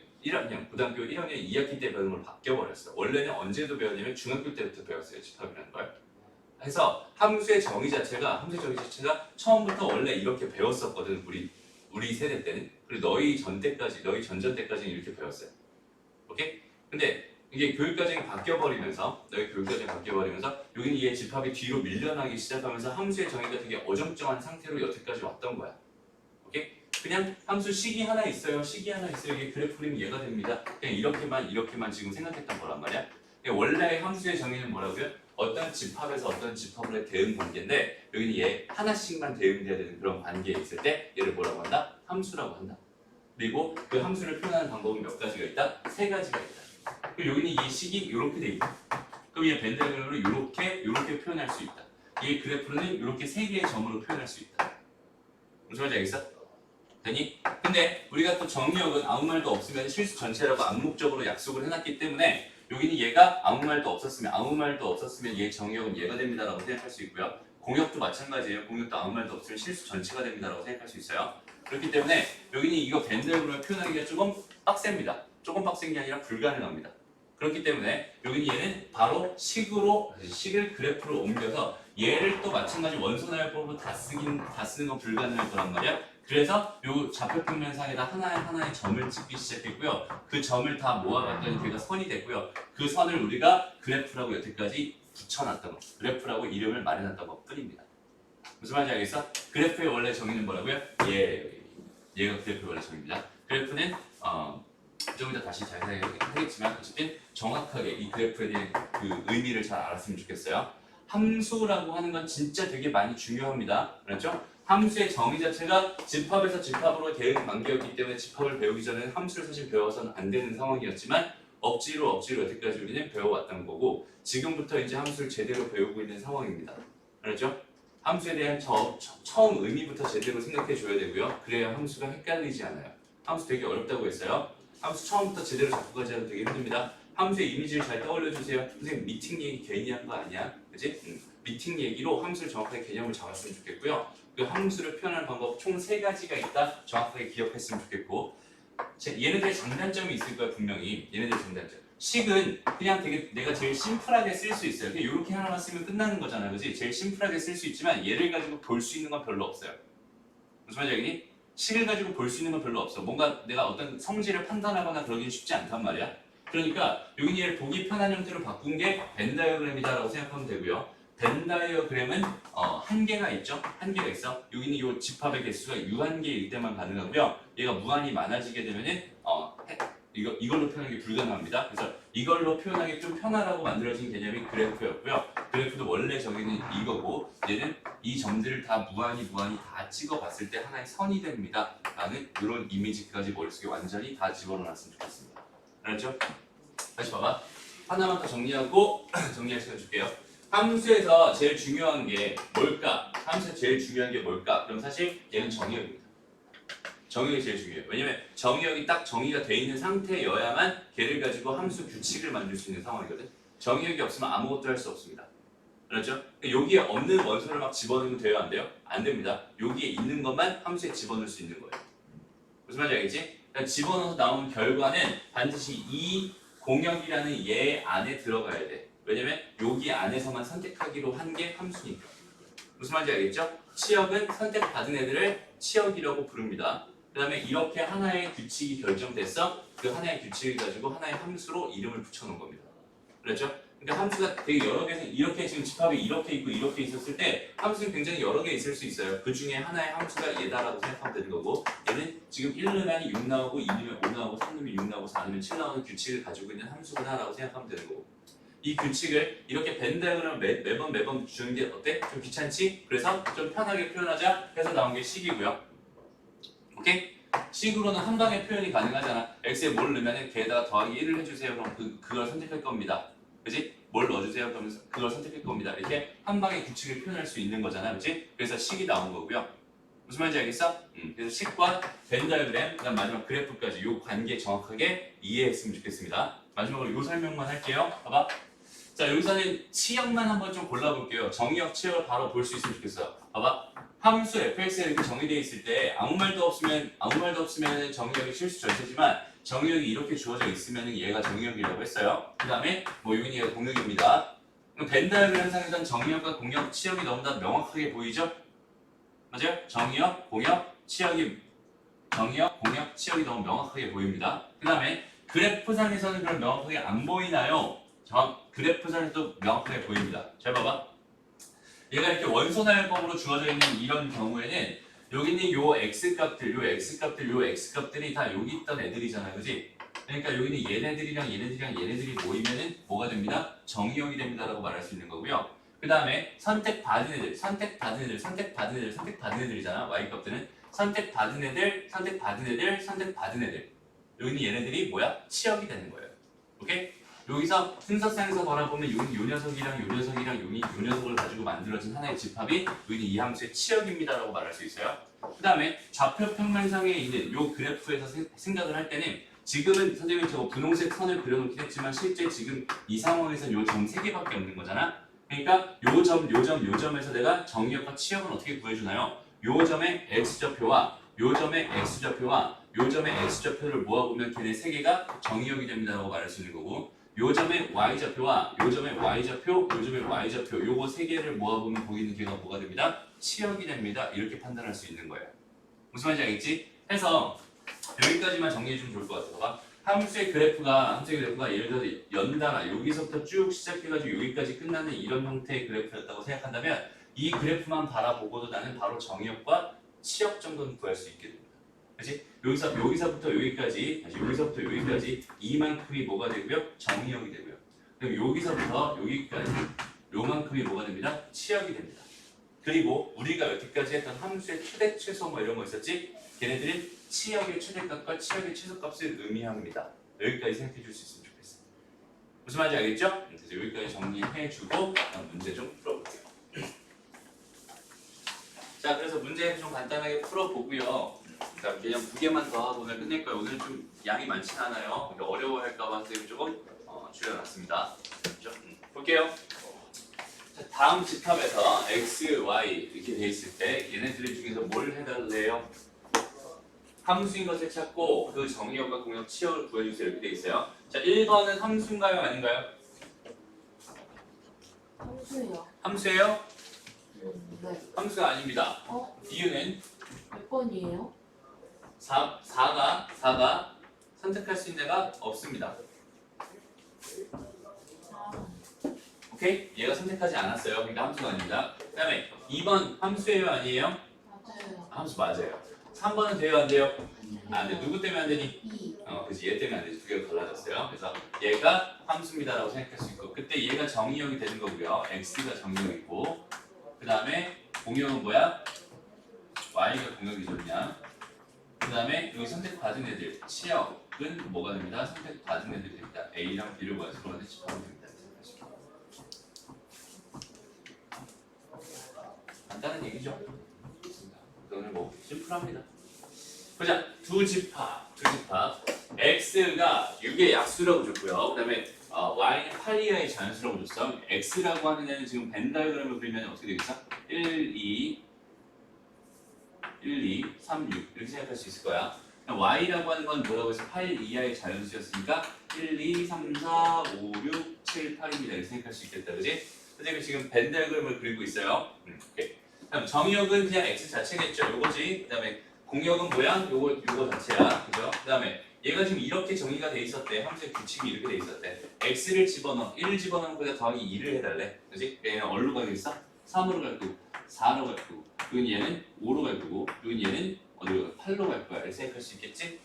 고등학교 1학년 2학기 때 배우는 걸로 바뀌어버렸어요. 원래는 언제도 배웠냐면 중학교 때부터 배웠어요. 집합이라는 걸. 그래서 함수의 정의 자체가 처음부터 원래 이렇게 배웠었거든. 우리 세대 때는. 그리고 너희 전전 때까지는 이렇게 배웠어요. 오케이? 근데 이게 교육과정이 바뀌어버리면서 여기는 얘 집합이 뒤로 밀려나기 시작하면서 함수의 정의가 되게 어정쩡한 상태로 여태까지 왔던 거야. 오케이? 그냥 함수 식이 하나 있어요. 이게 그래프 그리면 얘가 됩니다. 그냥 이렇게만 지금 생각했던 거란 말이야. 원래 함수의 정의는 뭐라고요? 어떤 집합에서 어떤 집합의 대응 관계인데 여기는 얘 하나씩만 대응돼야 되는 그런 관계에 있을 때 얘를 뭐라고 한다? 함수라고 한다. 그리고 그 함수를 표현하는 방법은 몇 가지가 있다? 3가지가 있다. 그리고 여기는 이 식이 이렇게 돼 있다. 그럼 얘 벤 다이어그램으로 이렇게 표현할 수 있다. 이 그래프는 이렇게 3개의 점으로 표현할 수 있다. 무슨 말인지 알겠어? 되니? 근데 우리가 또 정의역은 아무 말도 없으면 실수 전체라고 암묵적으로 약속을 해놨기 때문에 여기는 얘가 아무 말도 없었으면 얘 정의역은 얘가 됩니다라고 생각할 수 있고요. 공역도 마찬가지예요. 공역도 아무 말도 없으면 실수 전체가 됩니다라고 생각할 수 있어요. 그렇기 때문에 여기는 이거 벤 다이어그램을 표현하기가 조금 빡셉니다. 조금 빡센 게 아니라 불가능합니다. 그렇기 때문에 여기는 얘는 바로 식을 그래프로 옮겨서 얘를 또 마찬가지 원소나열법으로 다 쓰는 건 불가능할 거란 말이야. 그래서 요 좌표평면상에다 하나의 점을 찍기 시작했고요. 그 점을 다 모아봤더니 걔가 선이 됐고요. 그 선을 우리가 그래프라고 여태까지 붙여놨던 거, 그래프라고 이름을 마련했던 것 뿐입니다. 무슨 말인지 알겠어? 그래프의 원래 정의는 뭐라고요? 얘가 그래프의 원래 정의입니다. 그래프는 좀 이따 다시 자세하게 하겠지만 어쨌든 정확하게 이 그래프에 대한 그 의미를 잘 알았으면 좋겠어요. 함수라고 하는 건 진짜 되게 많이 중요합니다. 그렇죠? 함수의 정의 자체가 집합에서 집합으로 대응 관계였기 때문에 집합을 배우기 전에는 함수를 사실 배워서는 안 되는 상황이었지만 억지로 여태까지 우리는 배워왔던 거고 지금부터 이제 함수를 제대로 배우고 있는 상황입니다. 그렇죠? 함수에 대한 처음 의미부터 제대로 생각해 줘야 되고요. 그래야 함수가 헷갈리지 않아요. 함수 되게 어렵다고 했어요. 함수 처음부터 제대로 잡고 가지 않으면 되게 힘듭니다. 함수의 이미지를 잘 떠올려 주세요. 선생님 미팅 얘기 괜히 한 거 아니야? 그치? 미팅 얘기로 함수를 정확하게 개념을 잡았으면 좋겠고요. 그 함수를 표현하는 방법 총 3가지가 있다. 정확하게 기억했으면 좋겠고 얘네들의 장단점이 있을 거야 분명히. 얘네들의 장단점. 식은 그냥 되게 내가 제일 심플하게 쓸 수 있어요. 그냥 이렇게 하나만 쓰면 끝나는 거잖아, 그렇지? 제일 심플하게 쓸 수 있지만 얘를 가지고 볼 수 있는 건 별로 없어요. 무슨 말인지 알겠니? 식을 가지고 볼 수 있는 건 별로 없어. 뭔가 내가 어떤 성질을 판단하거나 그러긴 쉽지 않단 말이야. 그러니까 여기 얘를 보기 편한 형태로 바꾼 게 벤 다이어그램이다라고 생각하면 되고요. 벤 다이어그램은 한계가 있죠. 한계가 있어. 여기는 이 집합의 개수가 유한계일 때만 가능하고요. 얘가 무한히 많아지게 되면은 이걸로 표현하기 불가능합니다. 그래서 이걸로 표현하기 좀 편하라고 만들어진 개념이 그래프였고요. 그래프도 원래 저기는 이거고 얘는 이 점들을 다 무한히 다 찍어봤을 때 하나의 선이 됩니다. 라는 이런 이미지까지 머릿속에 완전히 다 집어넣었으면 좋겠습니다. 알았죠? 다시 봐봐. 하나만 더 정리하고 정리할 시간 줄게요. 함수에서 제일 중요한 게 뭘까? 함수에서 제일 중요한 게 뭘까? 그럼 사실 얘는 정의역입니다. 정의역이 제일 중요해요. 왜냐면 정의역이 딱 정의가 돼 있는 상태여야만 걔를 가지고 함수 규칙을 만들 수 있는 상황이거든. 정의역이 없으면 아무것도 할 수 없습니다. 그렇죠? 여기에 없는 원소를 막 집어넣으면 돼요? 안 돼요? 안 됩니다. 여기에 있는 것만 함수에 집어넣을 수 있는 거예요. 무슨 말인지 알겠지? 그러니까 집어넣어서 나오는 결과는 반드시 이 공역이라는 얘 안에 들어가야 돼. 왜냐면 여기 안에서만 선택하기로 한 게 함수니까. 무슨 말인지 알겠죠? 치역은 선택받은 애들을 치역이라고 부릅니다. 그 다음에 이렇게 하나의 규칙이 결정됐어. 그 하나의 규칙을 가지고 하나의 함수로 이름을 붙여놓은 겁니다. 그렇죠? 그러니까 함수가 되게 여러 개에서 이렇게 지금 집합이 이렇게 있고 이렇게 있었을 때 함수는 굉장히 여러 개 있을 수 있어요. 그 중에 하나의 함수가 얘다라고 생각하면 되는 거고 얘는 지금 1 넣으면 6 나오고 2 넣으면 5 나오고 3 넣으면 6 나오고 4 넣으면 7 나오는 규칙을 가지고 있는 함수구나라고 생각하면 되는 거고 이 규칙을 이렇게 벤 다이어그램을 매번 주는 게 어때? 좀 귀찮지? 그래서 좀 편하게 표현하자 해서 나온 게 식이고요. 오케이? 식으로는 한 방에 표현이 가능하잖아. x에 뭘 넣으면 걔에다가 더하기 1을 해주세요. 그럼 그걸 선택할 겁니다. 그지? 뭘 넣어주세요. 그러면서 그걸 선택할 겁니다. 이렇게 한 방에 규칙을 표현할 수 있는 거잖아. 그지? 그래서 식이 나온 거고요. 무슨 말인지 알겠어? 그래서 식과 벤 다이어그램, 그다음 마지막 그래프까지 이 관계 정확하게 이해했으면 좋겠습니다. 마지막으로 이 설명만 할게요. 봐봐. 자, 여기서는 치역만 한번 좀 골라볼게요. 정의역, 치역을 바로 볼 수 있으면 좋겠어요. 봐봐. 함수 fx에 이렇게 정의되어 있을 때 아무 말도 없으면 정의역이 실수 절대지만 정의역이 이렇게 주어져 있으면 얘가 정의역이라고 했어요. 그 다음에 뭐 여기는 얘가 공역입니다. 그럼 벤 다이어그램 상에서는 정의역과 공역, 치역이 너무나 명확하게 보이죠? 맞아요? 정의역, 공역, 치역이 너무 명확하게 보입니다. 그 다음에 그래프상에서는 그럼 명확하게 안 보이나요? 그래프상에서도 명확하게 보입니다. 잘 봐봐. 얘가 이렇게 원소나열법으로 주어져 있는 이런 경우에는 여기 있는 요 x값들이 다 여기 있던 애들이잖아요, 그지? 그러니까 여기 있는 얘네들이 모이면은 뭐가 됩니다? 정의역이 됩니다라고 말할 수 있는 거고요. 그 다음에 선택받은 애들이잖아. y값들은 선택받은 애들. 여기 있는 얘네들이 뭐야? 치역이 되는 거예요. 오케이? 여기서 순서상에서 바라보면 요 녀석이랑 요 녀석을 가지고 만들어진 하나의 집합이 여기는 이 함수의 치역입니다라고 말할 수 있어요. 그 다음에 좌표 평면상에 있는 요 그래프에서 생각을 할 때는 지금은 선생님이 저거 분홍색 선을 그려놓긴 했지만 실제 지금 이 상황에서 요 점 3개밖에 없는 거잖아. 그러니까 요 점에서 내가 정의역과 치역은 어떻게 구해주나요? 요 점의 x좌표와 요 점의 x좌표를 모아보면 걔네 3개가 정의역이 됩니다라고 말할 수 있는 거고 요 점의 y좌표와 요 점의 y좌표, 요 점의 y좌표 요거 세 개를 모아보면 보이는 개가 뭐가 됩니다? 치역이 됩니다. 이렇게 판단할 수 있는 거예요. 무슨 말인지 알겠지? 해서 여기까지만 정리해주면 좋을 것 같아요. 봐봐. 함수의 그래프가 예를 들어서 연달아 여기서부터 쭉 시작해가지고 여기까지 끝나는 이런 형태의 그래프였다고 생각한다면 이 그래프만 바라보고도 나는 바로 정의역과 치역 정도는 구할 수 있게 됩니다. 그렇지? 여기서부터 여기까지, 다시 여기서부터 여기까지 이만큼이 뭐가 되고요? 정의역이 되고요. 그럼 여기서부터 여기까지 요만큼이 뭐가 됩니다? 치역이 됩니다. 그리고 우리가 여기까지 했던 함수의 최대, 최소 뭐 이런 거 있었지? 걔네들은 치역의 최대값과 치역의 최소값을 의미합니다. 여기까지 생각해 줄 수 있으면 좋겠어요. 무슨 말인지 알겠죠? 그래서 여기까지 정리해주고 문제 좀 풀어볼게요. 자, 그래서 문제 좀 간단하게 풀어보고요. 그러니까 그냥 2개만 더 하고 오늘 끝낼 거예요. 오늘 좀 양이 많진 않아요. 그러니까 어려워할까봐 선생님이 조금 줄여놨습니다. 그렇죠? 볼게요. 자, 다음 집합에서 x, y 이렇게 돼 있을 때 얘네들 중에서 뭘 해달래요? 함수인 것을 찾고 그 정의역과 공역 치역을 구해주세요. 이렇게 돼 있어요. 자, 1번은 함수인가요? 아닌가요?
함수예요.
함수예요?
네.
함수가 아닙니다. 이유는
몇 번이에요?
4가 선택할 수 있는 데가 없습니다. 오케이? 얘가 선택하지 않았어요. 그러니까 함수가 아닙니다. 그 다음에 2번 함수예요? 아니에요?
맞아요.
함수 맞아요. 3번은 돼요? 안 돼요? 안 돼. 누구 때문에 안 되니?
2.
그치. 얘 때문에 안 되지. 두 개가 갈라졌어요. 그래서 얘가 함수입니다라고 생각할 수 있고 그때 얘가 정의역이 되는 거고요. x가 정의역이고 그 다음에 공역은 뭐야? y가 공역이죠 그냥. 그 다음에 여기 선택받은 애들 치역은 뭐가 됩니다? 선택받은 애들이 됩니다. a랑 b를 구해서 그런데 집합이 됩니다. 간단한 얘기죠. 오늘 뭐 심플합니다. 보자. 두 집합. x가 6의 약수라고 줬고요. 그 다음에 y는 8 이하의 자연수라고 줬어. x라고 하는 애는 지금 벤 다이어그램을 그리면 어떻게 되겠어? 1, 2, 3, 6 이렇게 생각할 수 있을 거야. y라고 하는 건 뭐라고 해서 8 이하의 자연수였으니까 1, 2, 3, 4, 5, 6, 7, 8입니다. 이렇게 생각할 수 있겠다. 그지? 선생님이 지금 벤 다이어그램을 그리고 있어요. 오케이. 그럼 정의역은 그냥 x 자체겠죠. 요거지. 그 다음에 공역은 뭐야? 요거 자체야. 그죠? 그 다음에 얘가 지금 이렇게 정의가 돼 있었대. 함수의 규칙이 이렇게 돼 있었대. x를 집어넣어. 1을 집어넣으면 거기다 더하기 2를 해달래. 그지? 얘는 어디로 가겠어? 3으로 갈 거고 4로 갈 거고 그건 얘는 5로 갈 거고 그건 얘는 어디로 가? 8로 갈 거야. 이렇게 생각할 수 있겠지?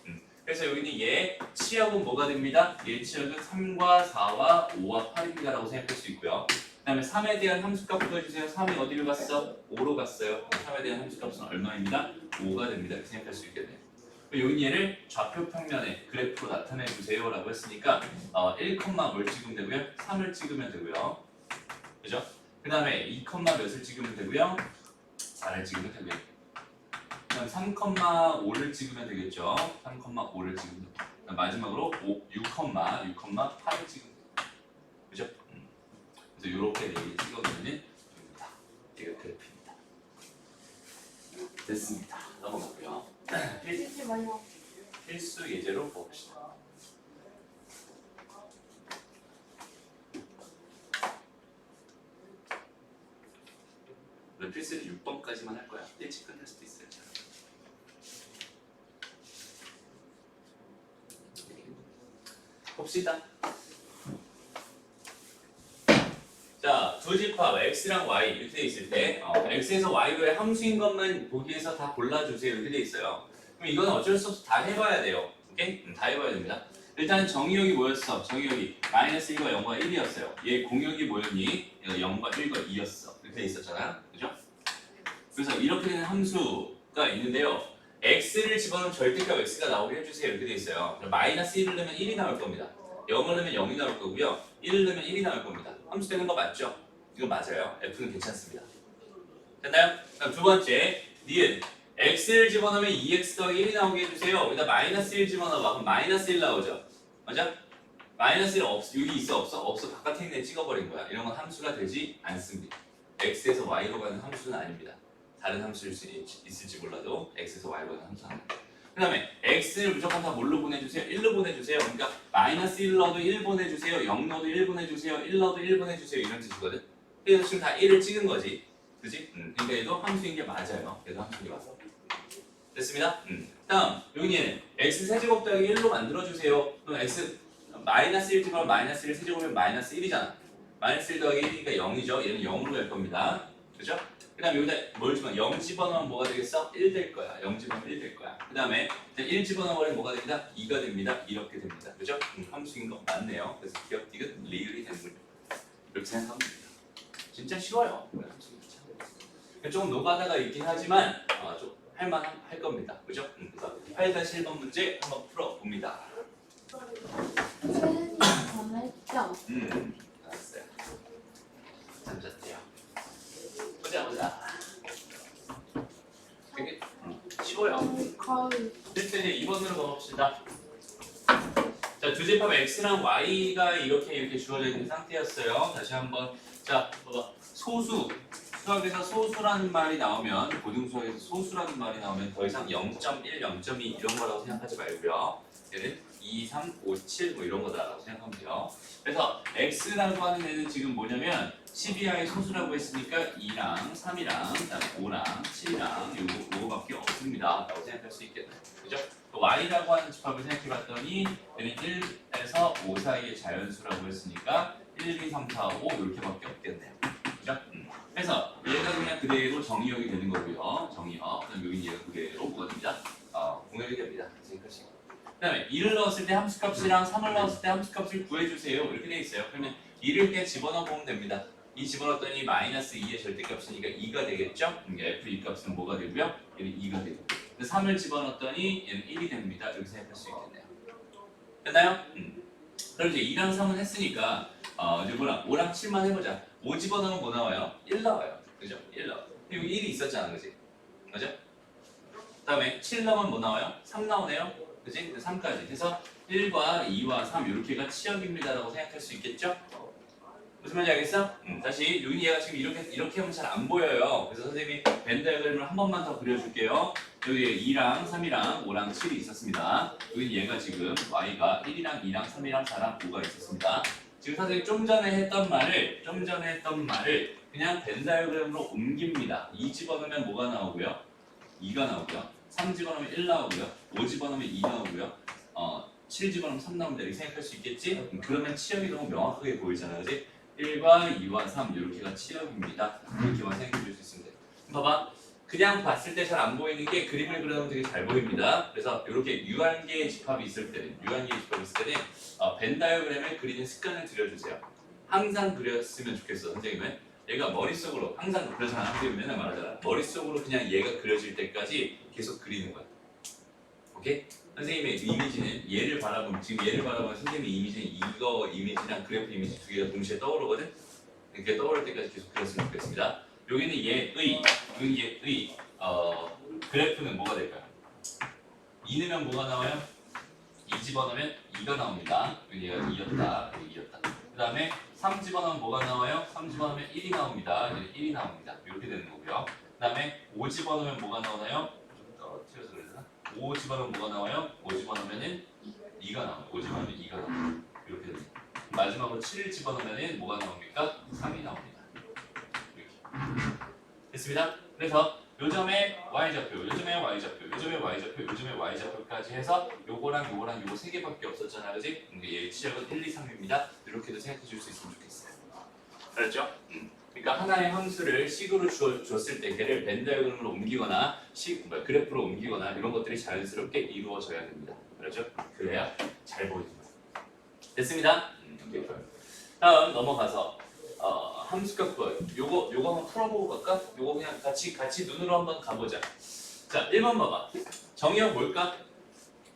그래서 여기는 얘 치역은 뭐가 됩니다? 얘 치역은 3과 4와 5와 8입니다 라고 생각할 수 있고요. 그 다음에 3에 대한 함수값 구해주세요. 3이 어디로 갔어? 5로 갔어요. 3에 대한 함수값은 얼마입니다? 5가 됩니다. 이렇게 생각할 수 있겠네요. 여기 얘를 좌표 평면의 그래프로 나타내 주세요 라고 했으니까 1, 뭘 찍으면 되고요. 3을 찍으면 되고요. 그죠? 그 다음에 2, 몇을 찍으면 되고요. 4를 찍으면 되고요. 그 다음 3,5를 찍으면 되겠죠. 3,5를 찍으면 되고 마지막으로 6,8을 찍으면 돼요. 그죠? 그래서 이렇게 찍어주면 됩니다. 이게 그래프입니다. 됐습니다. 넘어가고요.
쓰지 마요.
필수 예제로 봅시다. 필수는 6번까지만 할 거야. 일찍 끝날 수도 있어요. 봅시다. 자, 두 집합 x랑 y 이렇게 돼 있을 때 x에서 y의 함수인 것만 보기에서 다 골라주세요 이렇게 돼 있어요. 그럼 이건 어쩔 수 없이 다 해봐야 돼요. 오케이? 다 해봐야 됩니다. 일단 정의역이 뭐였어? 정의역이 마이너스 1과 0과 1이었어요. 얘 공역이 뭐였니? 얘가 0과 1과 2였어. 이렇게 돼 있었잖아. 그죠? 그래서 이렇게 되는 함수가 있는데요. x를 집어넣으면 절대값 x가 나오게 해주세요. 이렇게 돼 있어요. 마이너스 1을 넣으면 1이 나올 겁니다. 0을 넣으면 0이 나올 거고요. 1을 넣으면 1이 나올 겁니다. 함수 되는 거 맞죠? 이거 맞아요. F는 괜찮습니다. 됐나요? 그럼 두 번째, 니은 x를 집어넣으면 2x 더하기 1이 나오게 해주세요. 여기다 마이너스 1 집어넣어봐. 그럼 마이너스 1 나오죠? 맞아? 마이너스 1 여기 있어? 없어? 없어. 바깥에 있는 애 찍어버린 거야. 이런 건 함수가 되지 않습니다. x에서 y로 가는 함수는 아닙니다. 다른 함수일 수 있을지 몰라도 x에서 y로 가는 함수는 아닙니다. 다음에 x를 무조건 다 뭘로 보내주세요? 1로 보내주세요. 그러니까 마이너스 1 넣어도 1 보내주세요. 0 넣어도 1 보내주세요. 1 넣어도 1 보내주세요. 이런 뜻이거든. 그래서 지금 다 1을 찍은 거지. 그지? 그러니까 얘도 함수인 게 맞아요. 얘도 함수인 게 맞아. 됐습니다. 다음 여기는 x 세제곱 더하기 1로 만들어주세요. 그럼 x 마이너스 1 집어넣으면 마이너스 1 세제곱이면 마이너스 1이잖아. 마이너스 1 더하기 1이니까 0이죠. 얘는 0으로 갈 겁니다. 그죠? 그 다음에 여기다 뭘 집어넣으면 0 집어넣으면 뭐가 되겠어? 1 될 거야. 0 집어넣으면 1 될 거야. 그 다음에 1 집어넣으면 뭐가 됩니다? 2가 됩니다. 이렇게 됩니다. 그죠? 함수인 거 맞네요. 그래서 기억 디귿 리을이 되는 거죠. 이렇게 생각하면 됩니다. 진짜 쉬워요. 조금 노가다가 있긴 하지만 좀 할만한 할 겁니다. 그죠? 그래서 8-1번 문제 한번 풀어봅니다.
세은이 전화했죠?
알았어요. 잠잤대요. 보자. 되게 쉬워요.
거의
일단 2번으로 가봅시다. 자, 주제팝 x랑 y가 이렇게 주어져 있는 상태였어요. 다시 한번 자, 봐봐. 수학에서 소수라는 말이 나오면 고등수학에서 소수라는 말이 나오면 더 이상 0.1, 0.2 이런 거라고 생각하지 말고요. 얘는 2, 3, 5, 7 뭐 이런 거다라고 생각하면 돼요. 그래서 x라고 하는 애는 지금 뭐냐면 12하의 소수라고 했으니까 2랑 3이랑 그다음에 5랑 7이랑 요거밖에 없습니다. 라고 생각할 수 있겠네요. 그죠? 또 y라고 하는 집합을 생각해봤더니 얘는 1에서 5 사이의 자연수라고 했으니까 1, 2, 3, 4, 5 이렇게밖에 없겠네요. 그죠? 그래서 얘가 그냥 그대로 정의역이 되는 거고요. 정의역. 그다음 여기 얘가 그대로 뭐가 됩니다? 공역이 됩니다. 생각하시고. 그다음에 2를 넣었을 때 함수값이랑 3을 넣었을 때 함수값을 구해주세요. 이렇게 돼 있어요. 그러면 2를 그냥 집어넣어 보면 됩니다. 2 집어넣었더니 마이너스 2의 절대값이니까 2가 되겠죠? f2 값은 뭐가 되고요? 얘는 2가 되고. 3을 집어넣었더니 얘는 1이 됩니다. 이렇게 생각할 수 있겠네요. 됐나요? 그럼 이제 2랑 3은 했으니까 이제 뭐랑 5랑 7만 해보자. 5 집어넣으면 뭐 나와요? 1 나와요. 그죠? 1 나와요. 여기 1이 있었잖아. 그지? 그죠? 그 다음에 7 넣으면 뭐 나와요? 3 나오네요. 그지? 3까지. 그래서 1과 2와 3 이렇게가 치역입니다라고 생각할 수 있겠죠? 무슨 말인지 알겠어? 다시 여기 얘가 지금 이렇게 하면 잘 안 보여요. 그래서 선생님이 벤 다이어그램을 한 번만 더 그려줄게요. 여기 2랑 3이랑 5랑 7이 있었습니다. 여기 얘가 지금 y가 1이랑 2랑 3이랑 4랑 5가 있었습니다. 지금 선생님이 좀 전에 했던 말을 그냥 벤 다이어그램으로 옮깁니다. 2 집어넣으면 뭐가 나오고요? 2가 나오고요. 3 집어넣으면 1 나오고요. 5 집어넣으면 2 나오고요. 7 집어넣으면 3 나옵니다. 이렇게 생각할 수 있겠지? 그러면 치역이 너무 명확하게 보이잖아요. 그지? 1과 2와 3 이렇게가 치역입니다. 이렇게만 생각해 줄 수 있으면 돼요. 봐봐. 그냥 봤을 때 잘 안 보이는 게 그림을 그려놓으면 되게 잘 보입니다. 그래서 이렇게 유한계의 집합이 있을 때는 벤 다이어그램을 그리는 습관을 들여주세요. 항상 그렸으면 좋겠어. 선생님은 얘가 머릿속으로 항상 그러잖아. 선생님 맨날 말하잖아. 머릿속으로 그냥 얘가 그려질 때까지 계속 그리는 거야. 오케이? 선생님의 이미지는 얘를 바라보면 선생님의 이미지는 이거 이미지랑 그래프 이미지 두 개가 동시에 떠오르거든? 이렇게 떠오를 때까지 계속 그렸으면 좋겠습니다. 여기는 얘의 그래프는 뭐가 될까요? 2 넣으면 뭐가 나와요? 2 집어넣으면 2가 나옵니다. 여기가 2였다. 그 다음에 3 집어넣으면 뭐가 나와요? 3 집어넣으면 1이 나옵니다. 1이 나옵니다. 이렇게 되는 거고요. 그 다음에 5 집어넣으면 뭐가 나오나요? 좀 떨어뜨려서 그래야 되나? 5 집어넣으면 뭐가 나와요? 5 집어넣으면 2가 나와요. 5 집어넣으면 2가 나와요. 이렇게 됩니다. 마지막으로 7을 집어넣으면 뭐가 나옵니까? 3이 나옵니다. 이렇게. 됐습니다. 그래서 요점의 y좌표, 요점의 y좌표, 요점의 y좌표, 요점의 y좌표까지 해서 요거랑 요거 세 개밖에 없었잖아, 그지? 근데 얘의 치역은 1, 2, 3입니다. 이렇게도 생각해 줄 수 있으면 좋겠어요. 알았죠? 그러니까 하나의 함수를 식으로 줬을 때 걔를 벤 다이어그램으로 옮기거나 그래프로 옮기거나 이런 것들이 자연스럽게 이루어져야 됩니다. 알았죠? 그래야 잘 보입니다. 됐습니다. 오케이, 좋아요. 다음 넘어가서 함수값 구하기. 요거 한번 풀어보고 갈까? 요거 그냥 같이 눈으로 한번 가보자. 자, 1번 봐봐. 정의역 뭘까?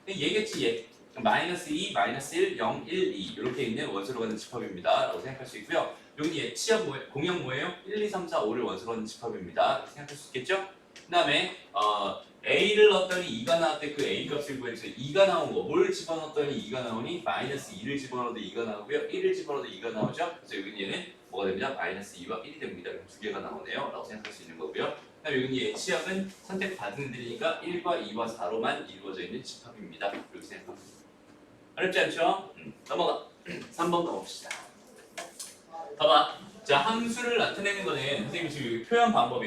얘겠지, 얘. 마이너스 2, 마이너스 1, 0, 1, 2 이렇게 있는 원소로 가는 집합입니다. 라고 생각할 수 있고요. 여기 얘 치역 공역 뭐예요? 1, 2, 3, 4, 5를 원소로 가는 집합입니다. 이렇게 생각할 수 있겠죠? 그 다음에 A를 넣었더니 2가 나왔대. 그 A 값을 구해주세요. 2가 나온 거. 뭘 집어넣었더니 2가 나오니? 마이너스 2를 집어넣어도 2가 나오고요. 1을 집어넣어도 2가 나오죠? 그래서 여기는 얘는 뭐가 됩니다? 마이너스 2와 1이 됩니다. 두 개가 나오네요. 라고 생각할 수 있는 거고요. 그다음에 여기 얘 치역은 선택받은 애들이니까 1과 2와 4로만 이루어져 있는 집합입니다. 이렇게 생각합니다. 어렵지 않죠? 넘어가. 3번 가봅시다. 봐봐. 자, 함수를 나타내는 거는 선생님이 지금 여기 표현 방법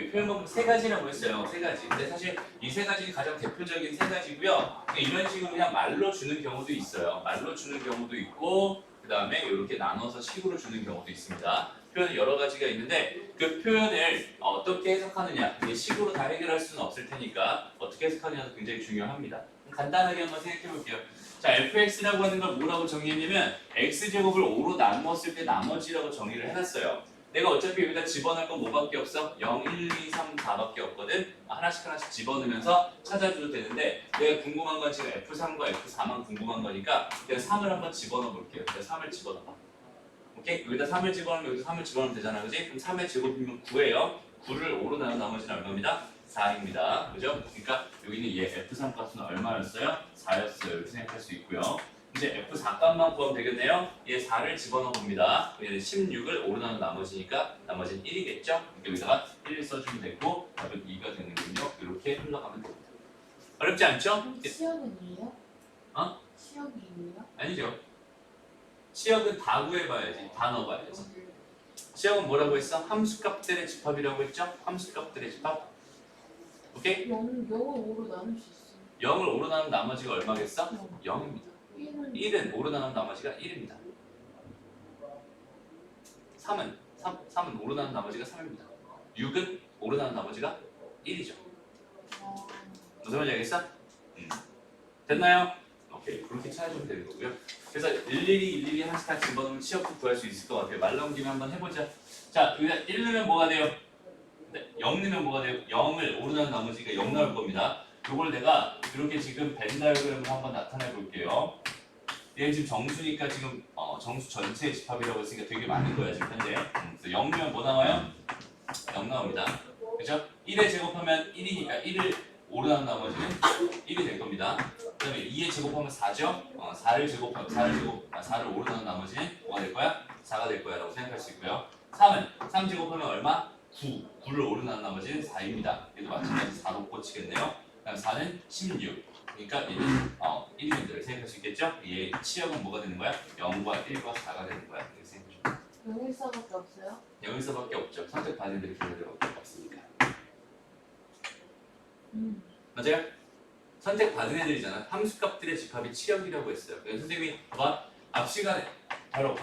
세 가지라고 했어요. 세 가지. 근데 사실 이 세 가지는 가장 대표적인 세 가지고요. 이런 식으로 그냥 말로 주는 경우도 있어요. 말로 주는 경우도 있고, 그 다음에 이렇게 나눠서 식으로 주는 경우도 있습니다. 표현은 여러 가지가 있는데 그 표현을 어떻게 해석하느냐, 이게 식으로 다 해결할 수는 없을 테니까 어떻게 해석하느냐가 굉장히 중요합니다. 간단하게 한번 생각해 볼게요. 자, fx라고 하는 걸 뭐라고 정의했냐면 x제곱을 5로 나누었을 때 나머지라고 정의를 해놨어요. 내가 어차피 여기다 집어넣을 건 뭐밖에 없어? 0, 1, 2, 3, 4밖에 없거든? 하나씩 집어넣으면서 찾아줘도 되는데 내가 궁금한 건 지금 f3과 f4만 궁금한 거니까 내가 3을 한번 집어넣어 볼게요. 내가 3을 집어넣어. 오케이? 여기다 3을 집어넣으면 여기서 3을 집어넣으면 되잖아. 그지? 그럼 3의 제곱이면 9예요. 9를 5로 나눈 나머지는 얼마입니다? 4입니다. 그죠? 그러니까 여기는 얘 F3 값은 얼마였어요? 4였어요. 이렇게 생각할 수 있고요. 이제 F4 값만 구하면 되겠네요. 얘 4를 집어넣어 봅니다. 얘는 16을 5로 나눈 나머지니까 나머지는 1이겠죠? 그러니까 여기다가 1을 써주면 되고 답은 2가 되는군요. 이렇게 흘러가면 됩니다. 어렵지 않죠?
시역은 2예요?
어?
시역이 2예요?
아니죠. 치역은 다 구해봐야지. 다 넣어봐야지. 치역은 뭐라고 했어? 함수값들의 집합이라고 했죠? 함수값들의 집합. 오케이?
0을 5로 나눌 수 있어요.
0을 5로 나눈 나머지가 얼마겠어?
0.
0입니다.
1은
1은 5로 나눈 나머지가 1입니다. 3은 5로 나눈 나머지가 3입니다. 6은 5로 나눈 나머지가 1이죠. 무슨 말인지 알겠어? 됐나요? 오케이. 그렇게 찾아주면 되는 거고요. 그래서 일일이 하나씩 다 집어넣으면 치역도 구할 수 있을 것 같아요. 말 나온 김에 한번 해보자. 자, 여기다 1 넣으면 뭐가 돼요? 0 넣으면 뭐가 돼요? 0을 5로 나눈 나머지가 0 나올 겁니다. 이걸 내가 이렇게 지금 벤 다이어그램으로 한번 나타내 볼게요. 얘 지금 정수니까 지금 정수 전체의 집합이라고 했으니까 되게 많은 거야 지금 현재. 그래서 0 넣으면 뭐 나와요? 0 나옵니다. 그죠? 1에 제곱하면 1이니까 1을 5로 나눈 나머지는 1이 될 겁니다. 그 다음에 2에 제곱하면 4죠? 4를 5로 나눈 나머지는 뭐가 될 거야? 4가 될 거야 라고 생각할 수 있고요. 3은 3 제곱하면 얼마? 9를 5로 나눈 나머지는 4입니다. 얘도 마찬가지 4로 꽂히겠네요. 그 다음 4는 16. 그러니까 얘는 1인들을 생각할 수 있겠죠? 얘 치역은 뭐가 되는 거야? 0과 1과 4가 되는 거야. 이렇게 생각해.
0일사밖에 없어요?
0일사밖에 없죠. 선택받은 애들이 그런 애들밖에 없으니까. 맞아요? 선택받은 애들이잖아. 함수값들의 집합이 치역이라고 했어요. 그래서 선생님이 봐봐. 앞 시간에 바로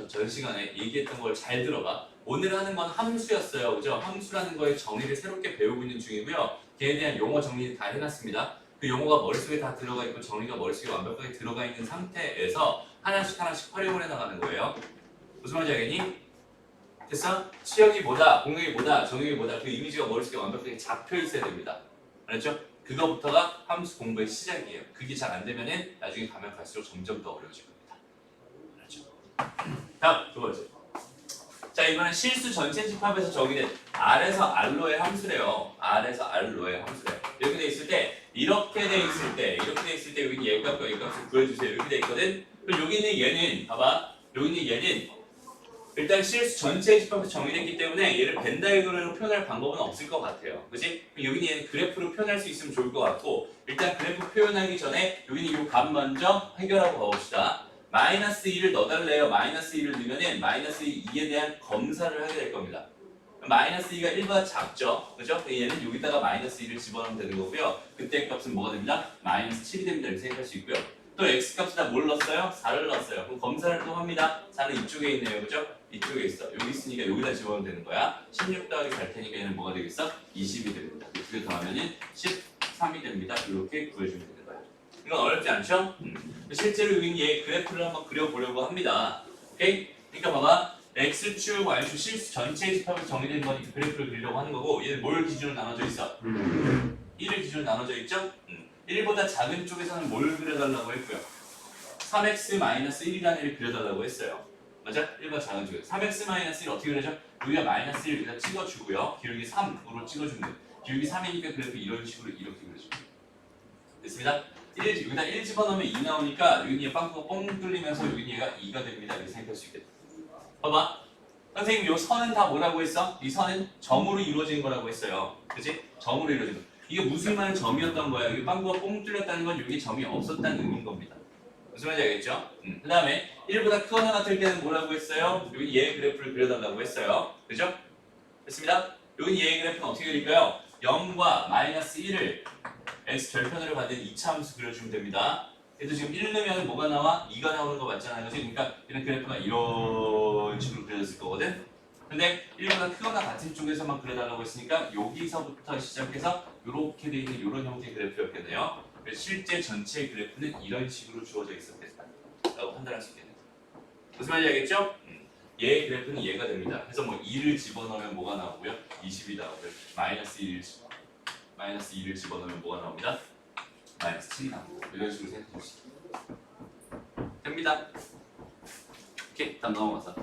전 시간에 얘기했던 걸 잘 들어봐. 오늘 하는 건 함수였어요. 그죠? 함수라는 거의 정의를 새롭게 배우고 있는 중이고요. 걔에 대한 용어 정리 다 해놨습니다. 그 용어가 머릿속에 다 들어가 있고 정의가 머릿속에 완벽하게 들어가 있는 상태에서 하나씩 활용을 해나가는 거예요. 무슨 말인지 알겠니? 됐어? 치역이 뭐다, 공역이 뭐다, 정의이 뭐다 그 이미지가 머릿속에 완벽하게 잡혀 있어야 됩니다. 알았죠? 그거부터가 함수 공부의 시작이에요. 그게 잘 안 되면은 나중에 가면 갈수록 점점 더 어려워질 겁니다. 알았죠? 다음 두 번째. 자, 이번엔 실수 전체 집합에서 정의된 R에서 R로의 함수래요. R에서 R로의 함수래요. 이렇게 돼 있을 때, 이렇게 돼 있을 때 여기는 얘 값과 얘 값을 구해주세요. 이렇게 돼 있거든. 그럼 여기 있는 얘는 봐봐. 여기 있는 얘는 일단 실수 전체 집합에서 정의됐기 때문에 얘를 벤 다이어그램으로 표현할 방법은 없을 것 같아요. 그치? 여기는 얘는 그래프로 표현할 수 있으면 좋을 것 같고, 일단 그래프 표현하기 전에 여기는 이 값 먼저 해결하고 가봅시다. 마이너스 2를 넣어달래요. 마이너스 2를 넣으면은 마이너스 2에 대한 검사를 하게 될 겁니다. 마이너스 2가 1보다 작죠? 그죠? 얘는 여기다가 마이너스 2를 집어넣으면 되는 거고요. 그때 값은 뭐가 됩니다? 마이너스 7이 됩니다. 이렇게 생각할 수 있고요. 또 x값에다 뭘 넣었어요? 4를 넣었어요. 그럼 검사를 또 합니다. 4는 이쪽에 있네요. 그죠? 이쪽에 있어. 여기 있으니까 여기다 집어넣으면 되는 거야. 16 더하기 4일 테니까 얘는 뭐가 되겠어? 20이 됩니다. 두 개 더하면은 13이 됩니다. 이렇게 구해주면 되는 거야. 이건 어렵지 않죠? 실제로 여기 얘 그래프를 한번 그려보려고 합니다. 오케이? 그러니까 봐봐. x축, y축 실수 전체의 집합이 정의된 거니까 그래프를 그리려고 하는 거고 얘는 뭘 기준으로 나눠져 있어? 1을 기준으로 나눠져 있죠? 1보다 작은 쪽에서는 뭘 그려달라고 했고요? 3x-1이라는 애를 그려달라고 했어요. 맞아? 1보다 작은 쪽에 3x-1 어떻게 그려져? 여기가 마이너스 1 여기다 찍어주고요. 기울기 3으로 찍어주면 돼. 기울기 3이니까 그래프 이런 식으로 이렇게 그려줍니다. 됐습니다? 여기다 1 집어넣으면 2 나오니까 여기 얘 빵꾸가 뻥 뚫리면서 여기 얘가 2가 됩니다. 이렇게 생각할 수 있겠다. 봐봐. 선생님 요 선은 다 뭐라고 했어? 이 선은 점으로 이루어진 거라고 했어요. 그치? 점으로 이루어진 거. 이게 무슨 말은 점이었던 거야. 여기 빵구가 뻥 뚫렸다는 건 여기 점이 없었다는 의미인 겁니다. 무슨 말인지 알겠죠? 그 다음에 1보다 크거나 같을 때는 뭐라고 했어요? 여기 얘의 그래프를 그려달라고 했어요. 그죠? 됐습니다. 여기 얘의 그래프는 어떻게 그릴까요? 0과 마이너스 1을 x 절편으로 받는 2차 함수 그려주면 됩니다. 그래도 지금 1 넣으면 뭐가 나와? 2가 나오는 거 맞잖아요. 그치? 그러니까 이런 그래프가 이런 식으로 그려졌을 거거든. 근데 1보다 크거나 같은 쪽에서만 그려달라고 했으니까 여기서부터 시작해서 이렇게 돼 있는 이런 형태의 그래프였겠네요. 그래서 실제 전체 그래프는 이런 식으로 주어져 있었겠다라고 판단할 수 있겠네요. 무슨 말인지 알겠죠? 얘의 그래프는 얘가 됩니다. 그래서 뭐 2를 집어넣으면 뭐가 나오고요? 20이 나오고요. 마이너스 2를 집어넣으면 뭐가 나옵니다? 마이너스 7이 나오고 이런 식으로 생각해 주시면 됩니다. 오케이, 다음 넘어가서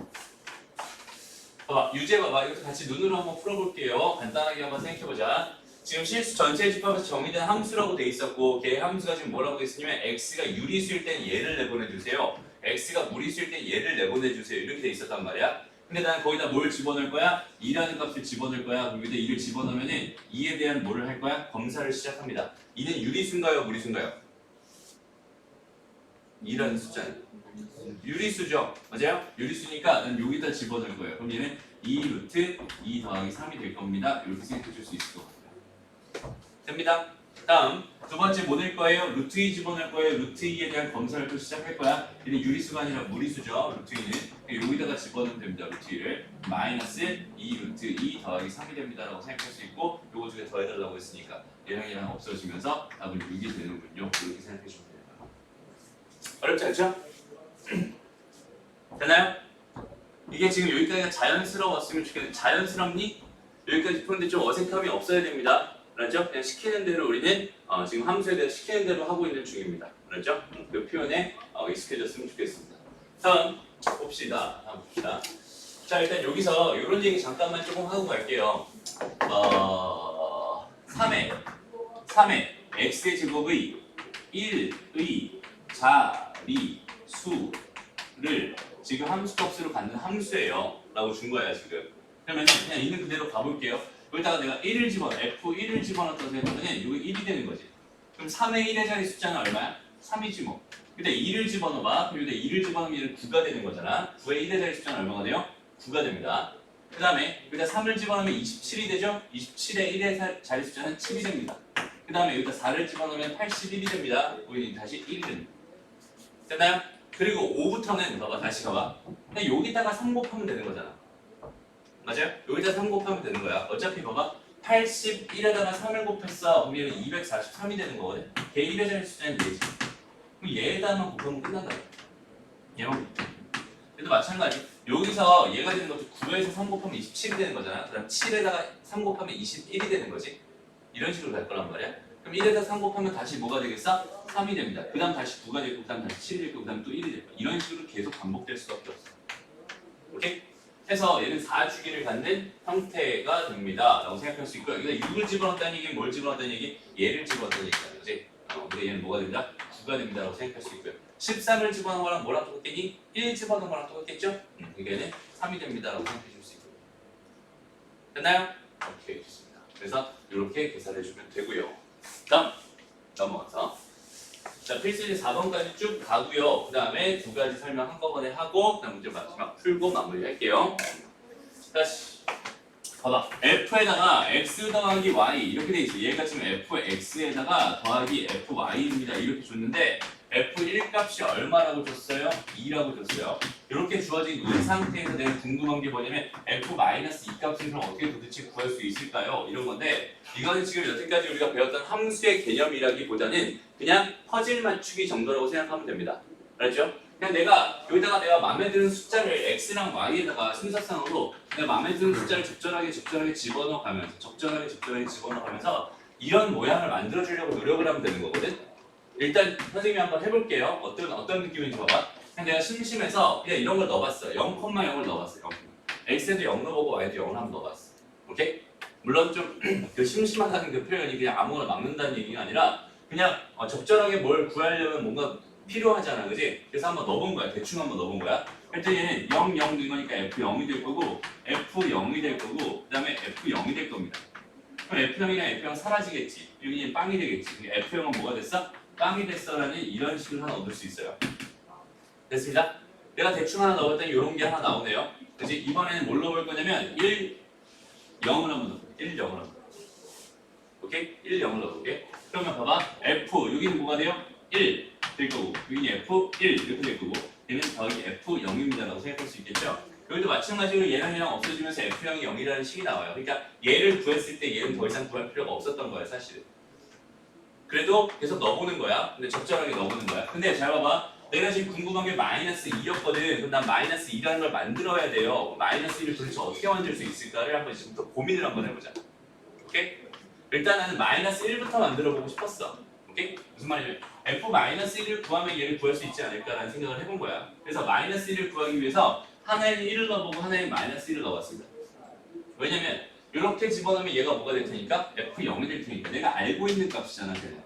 봐봐, 유제 봐봐. 이것도 같이 눈으로 한번 풀어볼게요. 간단하게 한번 생각해보자. 지금 실수 전체 집합에서 정의된 함수라고 돼 있었고 걔 함수가 지금 뭐라고 돼 있었냐면 x가 유리수일 땐 얘를 내보내주세요. x가 무리수일 땐 얘를 내보내주세요. 이렇게 돼 있었단 말이야. 근데 난 거기다 뭘 집어넣을 거야? 2라는 값을 집어넣을 거야. 그럼 여기다 2를 집어넣으면은 2에 대한 뭐를 할 거야? 검사를 시작합니다. 2는 유리수인가요? 무리수인가요? 2라는 숫자는 유리수죠. 맞아요? 유리수니까 난 여기다 집어넣을 거예요. 그럼 얘는 2 루트 2 더하기 3이 될 겁니다. 이렇게 생각해 줄 수 있을 것 같아요. 됩니다. 다음 두 번째 뭐 낼 거예요? 루트 2 집어넣을 거예요. 루트 2에 대한 검사를 또 시작할 거야. 얘는 유리수가 아니라 무리수죠. 루트 2는 여기다가 집어넣으면 됩니다. 루트 2를 마이너스 2 루트 2 더하기 3이 됩니다 라고 생각할 수 있고 요거 중에 더해달라고 했으니까 얘랑 없어지면서 답은 6이 되는군요. 이렇게 생각해 주면 돼요. 어렵지 않죠? 되나요? 이게 지금 여기까지가 자연스러웠으면 좋겠는데 자연스럽니? 여기까지 푸는데 좀 어색함이 없어야 됩니다. 알았죠? 그냥 시키는 대로 우리는 지금 함수에 대해 시키는 대로 하고 있는 중입니다. 알았죠? 그 표현에 익숙해졌으면 좋겠습니다. 다음 봅시다. 다음 봅시다. 자 일단 여기서 이런 얘기 잠깐만 조금 하고 갈게요. 3의 x의 제곱의 1의 자리수를 지금 함수값으로 갖는 함수예요 라고 준 거야 지금. 그러면 그냥 있는 그대로 가볼게요. 여기다가 내가 1을 f1을 집어넣었다고 생각하면 이게 1이 되는 거지. 그럼 3의 1의 자리 숫자는 얼마야? 3이지 뭐. 근데 2를 집어넣어봐. 그럼 여기다 2를 집어넣으면 얘는 9가 되는 거잖아. 9의 1의 자리 숫자는 얼마가 돼요? 9가 됩니다. 그 다음에 여기다 3을 집어넣으면 27이 되죠? 27의 1의 자리 숫자는 7이 됩니다. 그 다음에 여기다 4를 집어넣으면 81이 됩니다. 우리는 다시 1이 됩니다. 됐나요? 그리고 5부터는 봐봐 다시 가봐. 그냥 여기다가 3 곱하면 되는 거잖아. 맞아요? 여기다 3 곱하면 되는 거야. 어차피 봐봐 81에다가 3을 곱했어. 그럼 얘는 243이 되는 거거든. 걔 1의 자리 숫자는 4지. 그럼 얘에다만 곱하면 끝난다. 얘만 곱해. 그래도 마찬가지. 여기서 얘가 되는 것도 9에서 3 곱하면 27이 되는 거잖아. 그럼 7에다가 3 곱하면 21이 되는 거지. 이런 식으로 갈 거란 말이야. 그럼 1에다 3 곱하면 다시 뭐가 되겠어? 3이 됩니다. 그 다음 다시 9가 되고 그 다음 다시 7이 되고 그 다음 또 1이 되고 이런 식으로 계속 반복될 수밖에 없어. 오케이? 해서 얘는 4주기를 갖는 형태가 됩니다 라고 생각할 수 있고요. 여기다 6을 집어넣었다는 얘기는 뭘 집어넣었다는 얘기? 얘를 집어넣었다는 얘기라는 거지. 근데 얘는 뭐가 됩니다? 9가 됩니다 라고 생각할 수 있고요. 13을 집어넣은 거랑 뭐랑 똑같겠니? 1 집어넣은 거랑 똑같겠죠? 얘는 3이 됩니다 라고 생각해 줄 수 있고요. 됐나요? 오케이 좋습니다. 그래서 이렇게 계산해 주면 되고요. 다음 넘어가서 자 필수제 4번까지 쭉 가고요. 그 다음에 두 가지 설명 한꺼번에 하고 그다음 문제 마지막 풀고 마무리할게요. 다시 봐봐. f에다가 x 더하기 y 이렇게 돼 있어. 얘가 지금 fx에다가 더하기 fy입니다. 이렇게 줬는데 f1 값이 얼마라고 줬어요? 2라고 줬어요. 이렇게 주어진 이 상태에서 내가 궁금한 게 뭐냐면 f-2 값을 그럼 어떻게 도대체 구할 수 있을까요? 이런 건데 이거는 지금 여태까지 우리가 배웠던 함수의 개념이라기보다는 그냥 퍼즐 맞추기 정도라고 생각하면 됩니다. 알았죠? 그냥 여기다가 내가 마음에 드는 숫자를 x랑 y에다가 순서상으로 내가 마음에 드는 숫자를 적절하게 집어넣어가면서 이런 모양을 만들어주려고 노력을 하면 되는 거거든? 일단 선생님이 한번 해볼게요. 어떤 느낌인지 봐봐. 그냥 내가 심심해서 그냥 이런 걸 넣어봤어. 0,0을 넣어봤어. 0. x에도 0 넣어보고 y도 0을 한번 넣어봤어. 오케이? 물론 좀 그 심심하다는 그 표현이 그냥 아무거나 막는다는 얘기가 아니라 그냥 적절하게 뭘 구하려면 뭔가 필요하잖아, 그지? 그래서 한번 넣어본 거야. 대충 한번 넣어본 거야. 일단 얘는 0, 0 된 거니까 F0이 될 거고 F0이 될 거고 그 다음에 F0이 될 겁니다. 그럼 F0이랑 F0 사라지겠지. 여기는 빵이 되겠지. F0은 뭐가 됐어? 빵이 됐어라는 이런 식을 하나 얻을 수 있어요. 됐습니다. 내가 대충 하나 넣었더니 이런 게 하나 나오네요. 그치? 이번에는 뭘 넣어볼 거냐면 1, 0을 한번 넣어볼게. 1, 0을 한번 넣어볼게. 오케이? 1, 0을 넣어볼게. 그러면 봐봐. F, 여기는 뭐가 돼요? 1 될 거고 여기는 F1 이렇게 될 거고 얘는 더하기 F0입니다 라고 생각할 수 있겠죠? 여기도 마찬가지로 얘랑 얘랑 없어지면서 F0이 0이라는 식이 나와요. 그러니까 얘를 구했을 때 얘는 더 이상 구할 필요가 없었던 거예요 사실은. 그래도 계속 넣어보는 거야. 근데 적절하게 넣어보는 거야. 근데 잘 봐봐. 내가 지금 궁금한 게 마이너스 2였거든. 그럼 난 마이너스 2라는 걸 만들어야 돼요. 마이너스 2를 도대체 어떻게 만들 수 있을까를 한번 지금부터 고민을 한번 해보자. 오케이? 일단 나는 마이너스 1부터 만들어 보고 싶었어. 오케이? 무슨 말이냐면 F-1을 구하면 얘를 구할 수 있지 않을까라는 생각을 해본 거야. 그래서 마이너스 1을 구하기 위해서 하나에는 1을 넣어보고 하나에는 마이너스 1을 넣어봤습니다. 왜냐면 이렇게 집어넣으면 얘가 뭐가 될 테니까 F0이 될 테니까 내가 알고 있는 값이잖아. 걔는.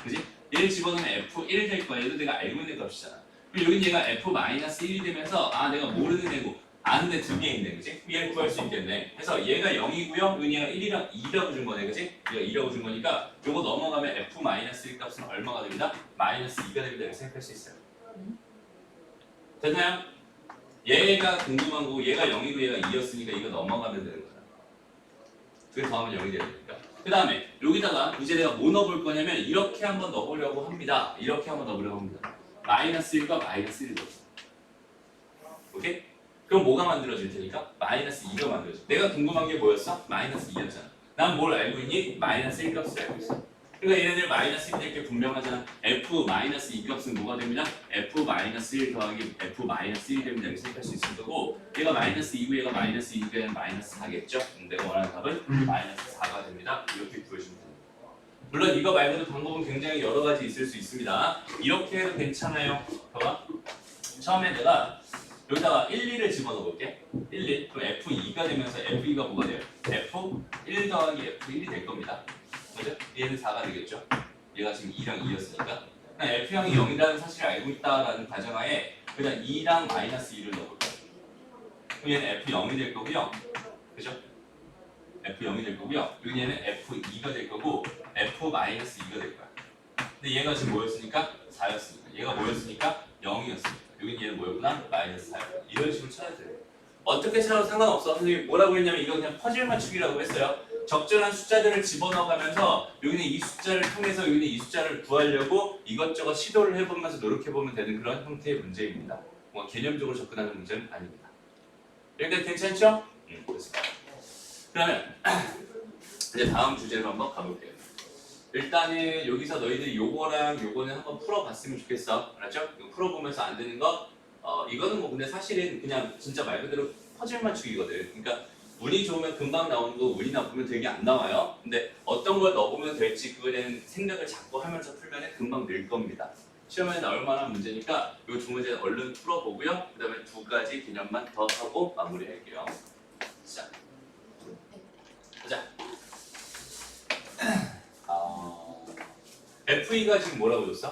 그지? 얘를 집어넣으면 F1 될 거야. 얘도 내가 알고 있는 값이잖아. 그리고 여긴 얘가 F-1이 되면서 아 내가 모르는 애고 아는데 두 개 있네. 그지? 얘를 구할 수 있겠네. 그래서 얘가 0이고요. 여기 얘가 1이랑 2라고 준 거네. 그지? 얘가 2라고 준 거니까 요거 넘어가면 F-1 값은 얼마가 됩니다? 마이너스 2가 됩니다. 이렇게 생각할 수 있어요. 됐나요? 얘가 궁금한 거고 얘가 0이고 얘가 2였으니까 이거 넘어가면 되는 거야. 그게 더하면 0이 되니까. 그 다음에 여기다가 이제 내가 뭐 넣어볼 거냐면 이렇게 한번 넣어보려고 합니다. 이렇게 한번 넣어보려고 합니다. 마이너스 1과 마이너스 1을 넣었어. 오케이? 그럼 뭐가 만들어질 테니까? 마이너스 2가 만들어져. 내가 궁금한 게 뭐였어? 마이너스 2였잖아. 난 뭘 알고 있니? 마이너스 1 값을 알고 있어. 그러니까 얘네들 마이너스 1 될 게 분명하잖아. F-2 값은 뭐가 됩니다? F-1 더하기 F-1이 됩니다. 이렇게 생각할 수 있을 거고 얘가 마이너스 2고 얘가 마이너스 2고 마이너스 4겠죠? 내가 원하는 답은 마이너스 4가 됩니다. 이렇게 구해주면 됩니다. 물론 이거 말고도 방법은 굉장히 여러 가지 있을 수 있습니다. 이렇게 해도 괜찮아요. 봐봐. 처음에 내가 여기다가 1, 2를 집어넣어 볼게. 1, 2. 그럼 F2가 되면서 F2가 뭐가 돼요? F1 더하기 F1이 될 겁니다. 그죠? 얘는 4가 되겠죠? 얘가 지금 2랑 2였으니까. 그냥 F형이 0이라는 사실을 알고 있다라는 가정하에 그냥 2랑 마이너스 2를 넣어볼게요. 그럼 얘는 F0이 될 거고요. 그죠? F0이 될 거고요. 여기 얘는 F2가 될 거고 F-2가 될 거야. 근데 얘가 지금 뭐였으니까? 4였으니까. 얘가 뭐였으니까? 0이었으니까. 여긴 얘는 뭐였구나? 마이너스 4였구나. 이런 식으로 찾아야 돼요. 어떻게 찾아도 상관없어. 선생님이 뭐라고 했냐면 이거 그냥 퍼즐 맞추기라고 했어요. 적절한 숫자들을 집어넣어가면서 여기는 이 숫자를 통해서 여기는 이 숫자를 구하려고 이것저것 시도를 해보면서 노력해보면 되는 그런 형태의 문제입니다. 뭔가 개념적으로 접근하는 문제는 아닙니다. 여기까지 괜찮죠? 됐습니다. 그러면 이제 다음 주제로 한번 가볼게요. 일단은 여기서 너희들이 요거랑 요거는 한번 풀어봤으면 좋겠어. 알았죠? 이거 풀어보면서 안 되는 거 이거는 뭐 근데 사실은 그냥 진짜 말 그대로 퍼즐 맞추기거든. 그러니까 운이 좋으면 금방 나오는 거 운이 나쁘면 되게 안 나와요. 근데 어떤 걸 넣어보면 될지 그거에 대한 생각을 자꾸 하면서 풀면 금방 늘 겁니다. 시험에 나올 만한 문제니까 이 두 문제 얼른 풀어보고요. 그 다음에 두 가지 개념만 더 하고 마무리할게요. 자, 가자. F2가 지금 뭐라고 줬어?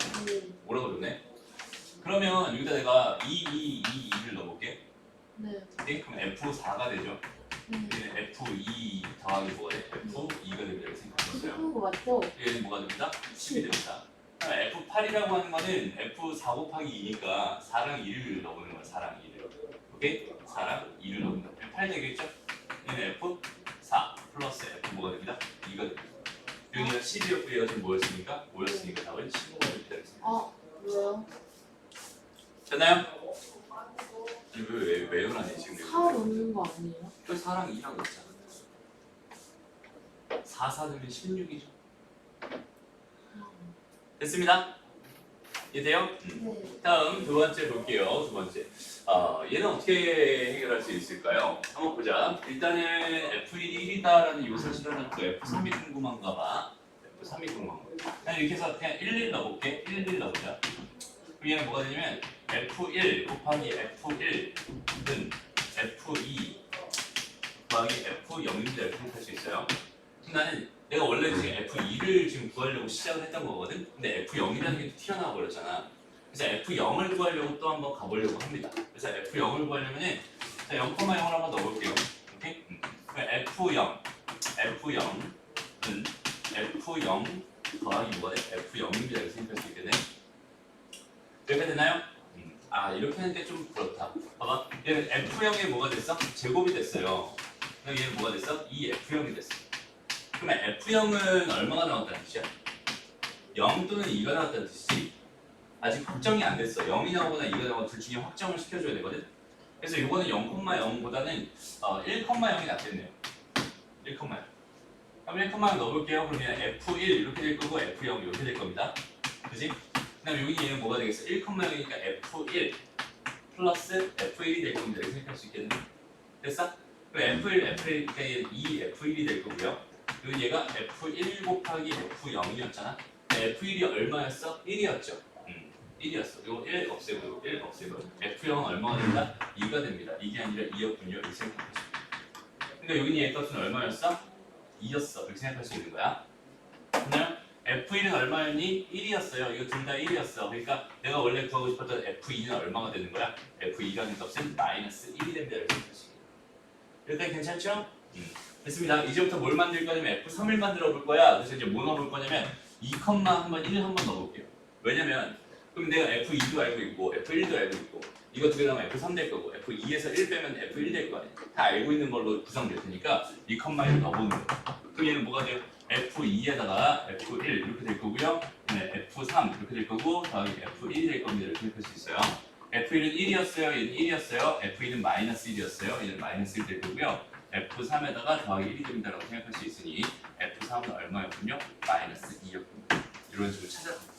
뭐라고 줬네? 그러면 여기다 내가 2를 넣어볼게.
네.
네? 그럼 F4가 되죠? 얘는 F2 더하기 뭐가 돼? F2가 됩니다. 이렇게 생각했어요.
그런 거 맞죠?
얘는 뭐가 됩니다? 10이 됩니다. F8이라고 하는 거는 F4 곱하기 2니까 4랑 2를 넣어보는 거야. 4랑 2를. 오케이? 4랑 2를 넣어보는 거야. 8 되겠죠? 얘는 F4 플러스 F 뭐가 됩니다? 2가 됩니다. 여기가 10이었고 얘가 지금 뭐였습니까? 5였으니까 답은 15가 됩니다.
왜요?
됐나요? 왜 그러니 지금?
4 넣는 거 아니에요?
그 4랑 2랑 넣잖아. 4, 4 되면 16이죠. 됐습니다. 이해돼요?
네.
다음 두 번째 볼게요. 두 번째. 얘는 어떻게 해결할 수 있을까요? 한번 보자. 일단은 F1이 1이다라는 요 사실을 놓고 F3이 궁금한가 봐. F3이 궁금한 거. 그냥 이렇게 해서 그냥 1 넣어볼게. 1 넣어보자. 그럼 얘는 뭐가 되냐면 F1 곱하기 F1은 F2 곱하기 F0입니다. 이렇게 생각할 수 있어요. 나는 내가 원래 지금 F2를 지금 구하려고 시작을 했던 거거든. 근데 F0이라는 게 튀어나와 버렸잖아. 그래서 F0을 구하려고 또 한번 가보려고 합니다. 그래서 F0을 구하려면은 자 0,0을 한번 넣어볼게요. 오케이? F0은 F0 더하기 뭐가 돼? F0입니다. 이렇게 생각할 수 있겠네. 이렇게 되나요? 이렇게 하는데 좀 그렇다. 봐봐. 얘는 F0에 뭐가 됐어? 제곱이 됐어요. 그럼 얘는 뭐가 됐어? 2F0이 됐어. 그러면 F0은 얼마가 나왔다는 뜻이야? 0 또는 2가 나왔다는 뜻이지. 아직 확정이 안 됐어. 0이 나오거나 2가 나오거나 둘 중에 확정을 시켜줘야 되거든. 그래서 이거는 0,0보다는 1,0이 낫겠네요. 1,0. 그럼 1,0 넣어볼게요. 그러면 F1 이렇게 될 거고 F0 이렇게 될 겁니다. 그지? 그 다음에 여기 얘는 뭐가 되겠어? 1,0이니까 F1 플러스 F1이 될 겁니다. 이렇게 생각할 수 있겠네. 됐어? 그럼 F1, F1이니까 얘는 2F1이 될 거고요. 그리고 얘가 F1 곱하기 F0이었잖아. F1이 얼마였어? 1이었죠. 1이었어. 이거 1 없애고 1 없애고 F0은 얼마가 된다? 2가 됩니다. 이게 아니라 2였군요. 이렇게 생각할 수 있어요. 그러니까 여기는 얘 값은 얼마였어? 2였어. 이렇게 생각할 수 있는 거야. 그냥 F1은 얼마였니? 1이었어요. 이거 둘 다 1이었어. 그러니까 내가 원래 구하고 싶었던 F2는 얼마가 되는 거야? F2라는 값은 마이너스 1이 됩니다. 이렇게 생각할 수 있어요. 여기까지 괜찮죠? 됐습니다. 이제부터 뭘 만들 거냐면 F3을 만들어 볼 거야. 그래서 이제 뭐 넣어볼 거냐면 2, 한번 1 한번 넣어볼게요. 왜냐면 그럼 내가 F2도 알고 있고 F1도 알고 있고 이거 두 개 나면 F3 될 거고 F2에서 1 빼면 F1 될 거 아니야. 다 알고 있는 걸로 구성될 테니까 2, 1 넣어보는 거야. 그럼 얘는 뭐가 돼요? F2에다가 F1 이렇게 될 거고요. 네, F3 이렇게 될 거고 다음에 F1이 될 겁니다. 이렇게 할 수 있어요. F1은 1이었어요. 얘는 1이었어요. F2는 마이너스 1이었어요. 얘는 마이너스 1 될 거고요. F3에다가 더하기 1이 됩니다라고 생각할 수 있으니 F3은 얼마였군요? 마이너스 2였군요. 이런 식으로 찾아갑니다.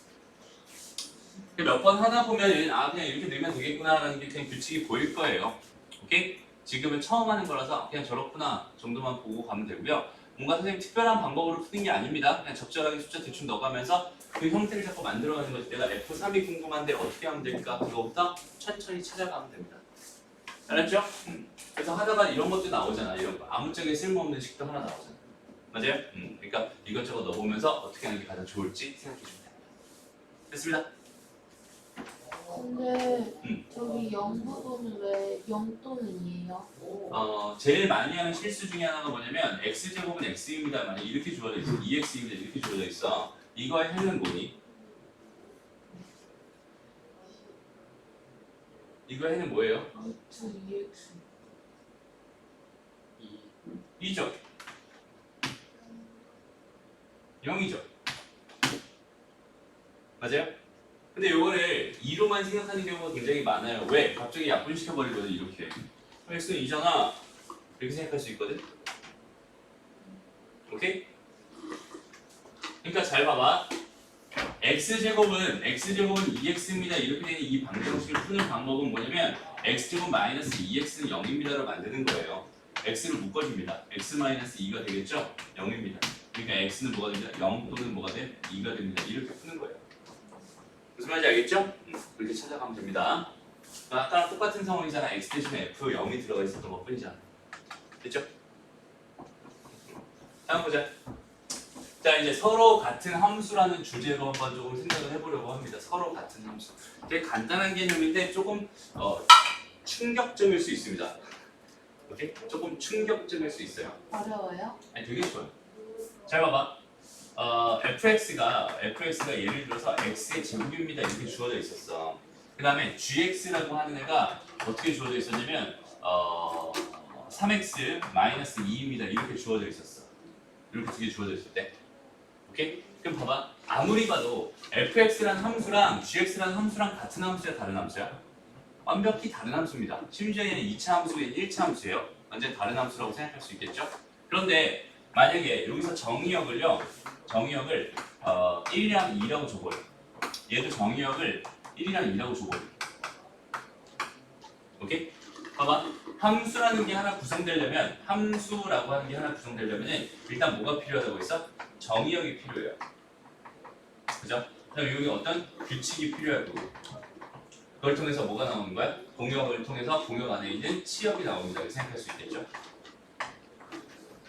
몇 번 하다 보면 그냥 이렇게 넣으면 되겠구나라는 게 그냥 규칙이 보일 거예요. 오케이? 지금은 처음 하는 거라서 그냥 저렇구나 정도만 보고 가면 되고요. 뭔가 선생님 특별한 방법으로 푸는 게 아닙니다. 그냥 적절하게 숫자 대충 넣어가면서 그 형태를 자꾸 만들어가는 거지. 내가 F3이 궁금한데 어떻게 하면 될까? 그거부터 천천히 찾아가면 됩니다. 알았죠? 그래서 하다가 이런 것도 나오잖아. 이런 거. 아무짝에 쓸모없는 식도 하나 나오잖아. 맞아요? 그러니까 이것저것 넣어보면서 어떻게 하는 게 가장 좋을지 생각해 주면 됩니다. 됐습니다.
근데 저기 0 부분은 왜 0 또는 2예요?
제일 많이 하는 실수 중에 하나가 뭐냐면 x제곱은 x입니다. 만약 이렇게 주어져 있어. 2x입니다. 이렇게 주어져 있어. 이거의 해는 뭐니? 이거의 해는 뭐예요?
루트 2x
2죠. 0이죠. 맞아요? 근데 요거를 2로만 생각하는 경우가 굉장히 많아요. 왜? 갑자기 약분시켜버리거든 이렇게. x는 2잖아. 이렇게 생각할 수 있거든. 오케이? 그러니까 잘 봐봐. x제곱은 2x입니다. 이렇게 되는 이 방정식을 푸는 방법은 뭐냐면 x제곱 마이너스 2x는 0입니다로 만드는 거예요. x를 묶어줍니다. x 마이너스 2가 되겠죠? 0입니다. 그러니까 x는 뭐가 됩니다? 0 또는 뭐가 돼? 2가 됩니다. 이렇게 푸는 거예요. 무슨 말인지 알겠죠? 그렇게 찾아가면 됩니다. 아까랑 똑같은 상황이잖아. x 대신에 f 0이 들어가 있었던 것 뿐이잖아. 됐죠? 다음 보자. 자, 이제 서로 같은 함수라는 주제로 한번 조금 생각을 해보려고 합니다. 서로 같은 함수. 되게 간단한 개념인데 조금 충격적일 수 있습니다. 오케이? 조금 충격적일 수 있어요.
어려워요?
아니, 되게 좋아요. 잘 봐봐. fx가 예를 들어서 x의 제곱입니다. 이렇게 주어져 있었어. 그 다음에 gx라고 하는 애가 어떻게 주어져 있었냐면 3x 마이너스 2입니다. 이렇게 주어져 있었어. 이렇게 두 개 주어져 있을 때. 오케이? 그럼 봐봐. 아무리 봐도 fx라는 함수랑 gx라는 함수랑 같은 함수야, 다른 함수야? 완벽히 다른 함수입니다. 심지어 얘는 2차 함수가 1차 함수예요. 완전히 다른 함수라고 생각할 수 있겠죠? 그런데 만약에 여기서 정의역을 1이랑 2라고 줘버려. 얘도 정의역을 1이랑 2라고 줘버려. 오케이? 봐봐. 함수라는 게 하나 구성되려면 함수라고 하는 게 하나 구성되려면 일단 뭐가 필요하다고 했어? 정의역이 필요해요. 그죠? 그다음 여기 어떤 규칙이 필요하고 그걸 통해서 뭐가 나오는 거야? 공역을 통해서 공역 안에 있는 치역이 나옵니다. 이렇게 생각할 수 있겠죠?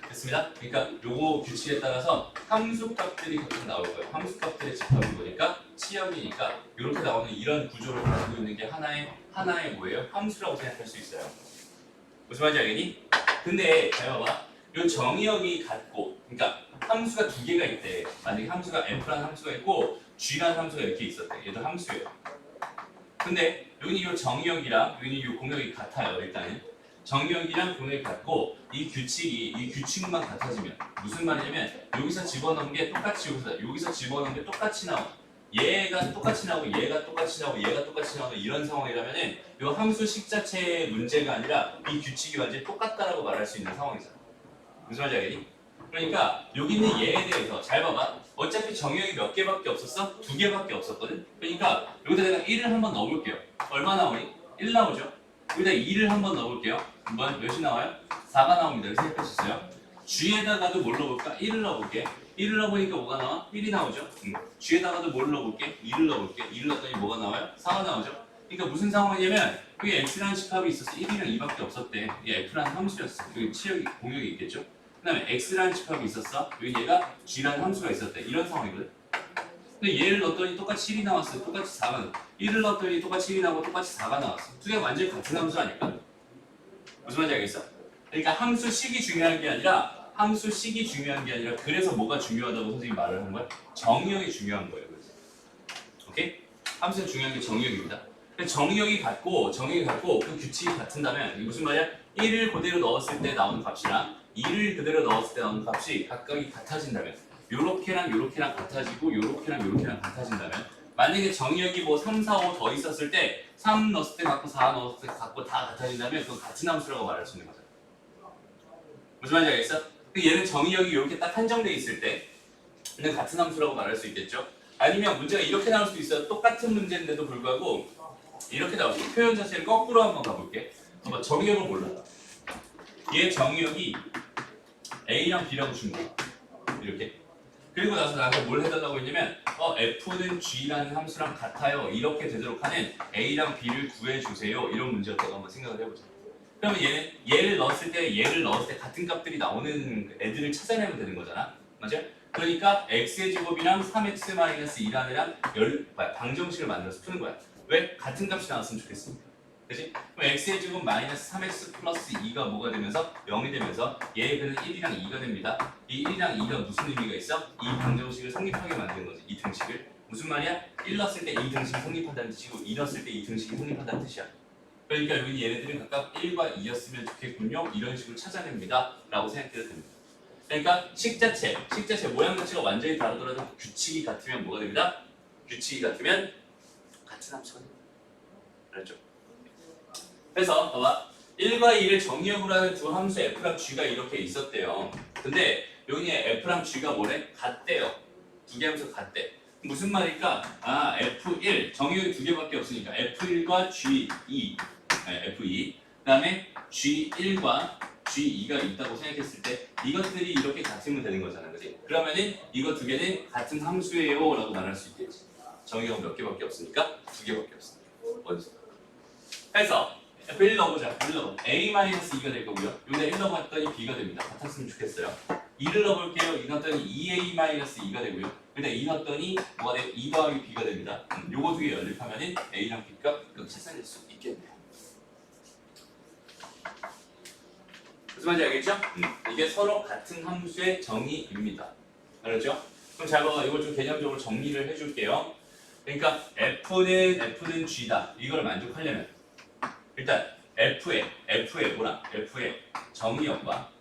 됐습니다. 그러니까 요거 규칙에 따라서 함수값들이 계속 나올 거예요. 함수값들의 집합이 보니까 치역이니까 이렇게 나오는 이런 구조를 가지고 있는 게 하나의 뭐예요? 함수라고 생각할 수 있어요. 무슨 말인지 알겠니? 근데 잘 봐봐. 이 정의역이 같고, 그러니까 함수가 두 개가 있대. 만약에 함수가 f라는 함수가 있고 g라는 함수가 이렇게 있었대. 얘도 함수예요. 근데 여기는 이 정의역이랑 여기는 이 공역이 같아요. 일단은 정의역이랑 공역이 같고 이 규칙만 같아지면 무슨 말이냐면 여기서 집어넣은 게 똑같이 여기서 집어넣은 게 똑같이 나와. 얘가 똑같이 나오고 얘가 똑같이 나오고 얘가 똑같이 나오는 이런 상황이라면은 이 함수식 자체의 문제가 아니라 이 규칙이 완전히 똑같다라고 말할 수 있는 상황이잖아. 무슨 말인지 알겠니? 그러니까 여기 있는 얘에 대해서 잘 봐봐. 어차피 정의역이 몇 개밖에 없었어? 두 개밖에 없었거든? 그러니까 여기다 내가 1을 한번 넣어볼게요. 얼마 나오니? 1 나오죠? 여기다 2를 한번 넣어볼게요. 한번 몇이 나와요? 4가 나옵니다. 이렇게 생각할 수 있어요. G에다가도 뭘 넣어볼까? 1을 넣어볼게. 1을 넣어보니까 뭐가 나와? 1이 나오죠? G에다가도 뭘 넣어볼게? 2를 넣어볼게. 2를 넣었더니 뭐가 나와요? 4가 나오죠? 그러니까 무슨 상황이냐면 여기 X라는 집합이 있었어. 1이랑 2밖에 없었대. 이게 F라는 함수였어. 여기 치역이 공역이 있겠죠? 그 다음에 X라는 집합이 있었어. 여기 얘가 G라는 함수가 있었대. 이런 상황이거든. 근데 얘를 넣었더니 똑같이 1이 나왔어. 똑같이 4가 나왔어. 1을 넣었더니 똑같이 1이 나오고 똑같이 4가 나왔어. 두 개가 완전히 같은 함수 아닐까? 무슨 말인지 알겠어? 그러니까 함수식이 중요한 게 아니라 그래서 뭐가 중요하다고 선생님이 말을 하는 거야? 정의역이 중요한 거예요. 그래서. 오케이? 함수는 중요한 게 정의역입니다. 정의역이 같고 그 규칙이 같은다면 이게 무슨 말이야? 1을 그대로 넣었을 때 나오는 값이랑 2를 그대로 넣었을 때 나오는 값이 각각이 같아진다면 요렇게랑 같아지고 요렇게랑 같아진다면 만약에 정의역이 뭐 3, 4, 5 더 있었을 때 3 넣었을 때 같고 4 넣었을 때 같고 다 같아진다면 그건 같은 함수라고 말할 수 있는 거죠. 무슨 말인지 알겠어? 얘는 정의역이 이렇게 딱 한정돼 있을 때는 같은 함수라고 말할 수 있겠죠? 아니면 문제가 이렇게 나올 수도 있어요. 똑같은 문제인데도 불구하고 이렇게 나올 수 있어요. 표현 자체를 거꾸로 한번 가볼게. 한번 정의역을 몰라. 얘 정의역이 A랑 B라고 준 거야. 이렇게. 그리고 나서 나한테 뭘 해달라고 했냐면 F는 G라는 함수랑 같아요. 이렇게 되도록 하는 A랑 B를 구해주세요. 이런 문제였다고 한번 생각을 해보자. 그러면 얘를 넣었을 때 같은 값들이 나오는 애들을 찾아내면 되는 거잖아. 맞아요? 그러니까 x의 제곱이랑 3x-2라는 방정식을 만들어서 푸는 거야. 왜? 같은 값이 나왔으면 좋겠습니다. 그치? 그럼 x의 제곱 마이너스 3x 플러스 2가 뭐가 되면서 0이 되면서 얘의 근은 1이랑 2가 됩니다. 이 1이랑 2가 무슨 의미가 있어? 이 방정식을 성립하게 만드는 거지. 이 등식을. 무슨 말이야? 1 넣었을 때 이 등식이 성립한다는 뜻이고 2 넣었을 때 이 등식이 성립한다는 뜻이야. 그러니까 여기 얘네들은 각각 1과 2였으면 좋겠군요. 이런 식으로 찾아냅니다. 라고 생각해도 됩니다. 그러니까 식 자체 모양 자체가 완전히 다르더라도 규칙이 같으면 뭐가 됩니다? 규칙이 같으면 같은 함수가 됩니다. 알았죠? 그래서 봐봐. 1과 2를 정의역으로 하는 두 함수 f랑 g가 이렇게 있었대요. 근데 여기 f랑 g가 뭐래? 같대요. 두 개 함수가 같대. 무슨 말일까? F1 정의역이 두 개밖에 없으니까 F1과 G2 F2 그 다음에 G1과 G2가 있다고 생각했을 때 이것들이 이렇게 같으면 되는 거잖아. 그치? 그러면은 이거 두 개는 같은 함수예요 라고 말할 수 있겠지. 정의역 몇 개밖에 없으니까 두 개밖에 없으니까. 어디서? 그래서 F1 넣어보자. 1 넣어. A-2가 될 거고요. 여기다 1 넣어봤더니 B가 됩니다. 같았으면 좋겠어요. 2를 넣어볼게요. 2 넣었더니 2A-2가 되고요. 여기다 2 넣었더니 뭐가 돼요? 2 더하기 B가 됩니다. 요거 두 개 연립하면은 A랑 B가 찾아낼 수 있겠네요. 무슨 말인지 알겠죠? 이게 서로 같은 함수의 정의입니다. 알았죠? 그럼 잘 봐봐. 이걸 좀 개념적으로 정리를 해줄게요. 그러니까 F는 G다. 이걸 만족하려면 일단 F의 정의역과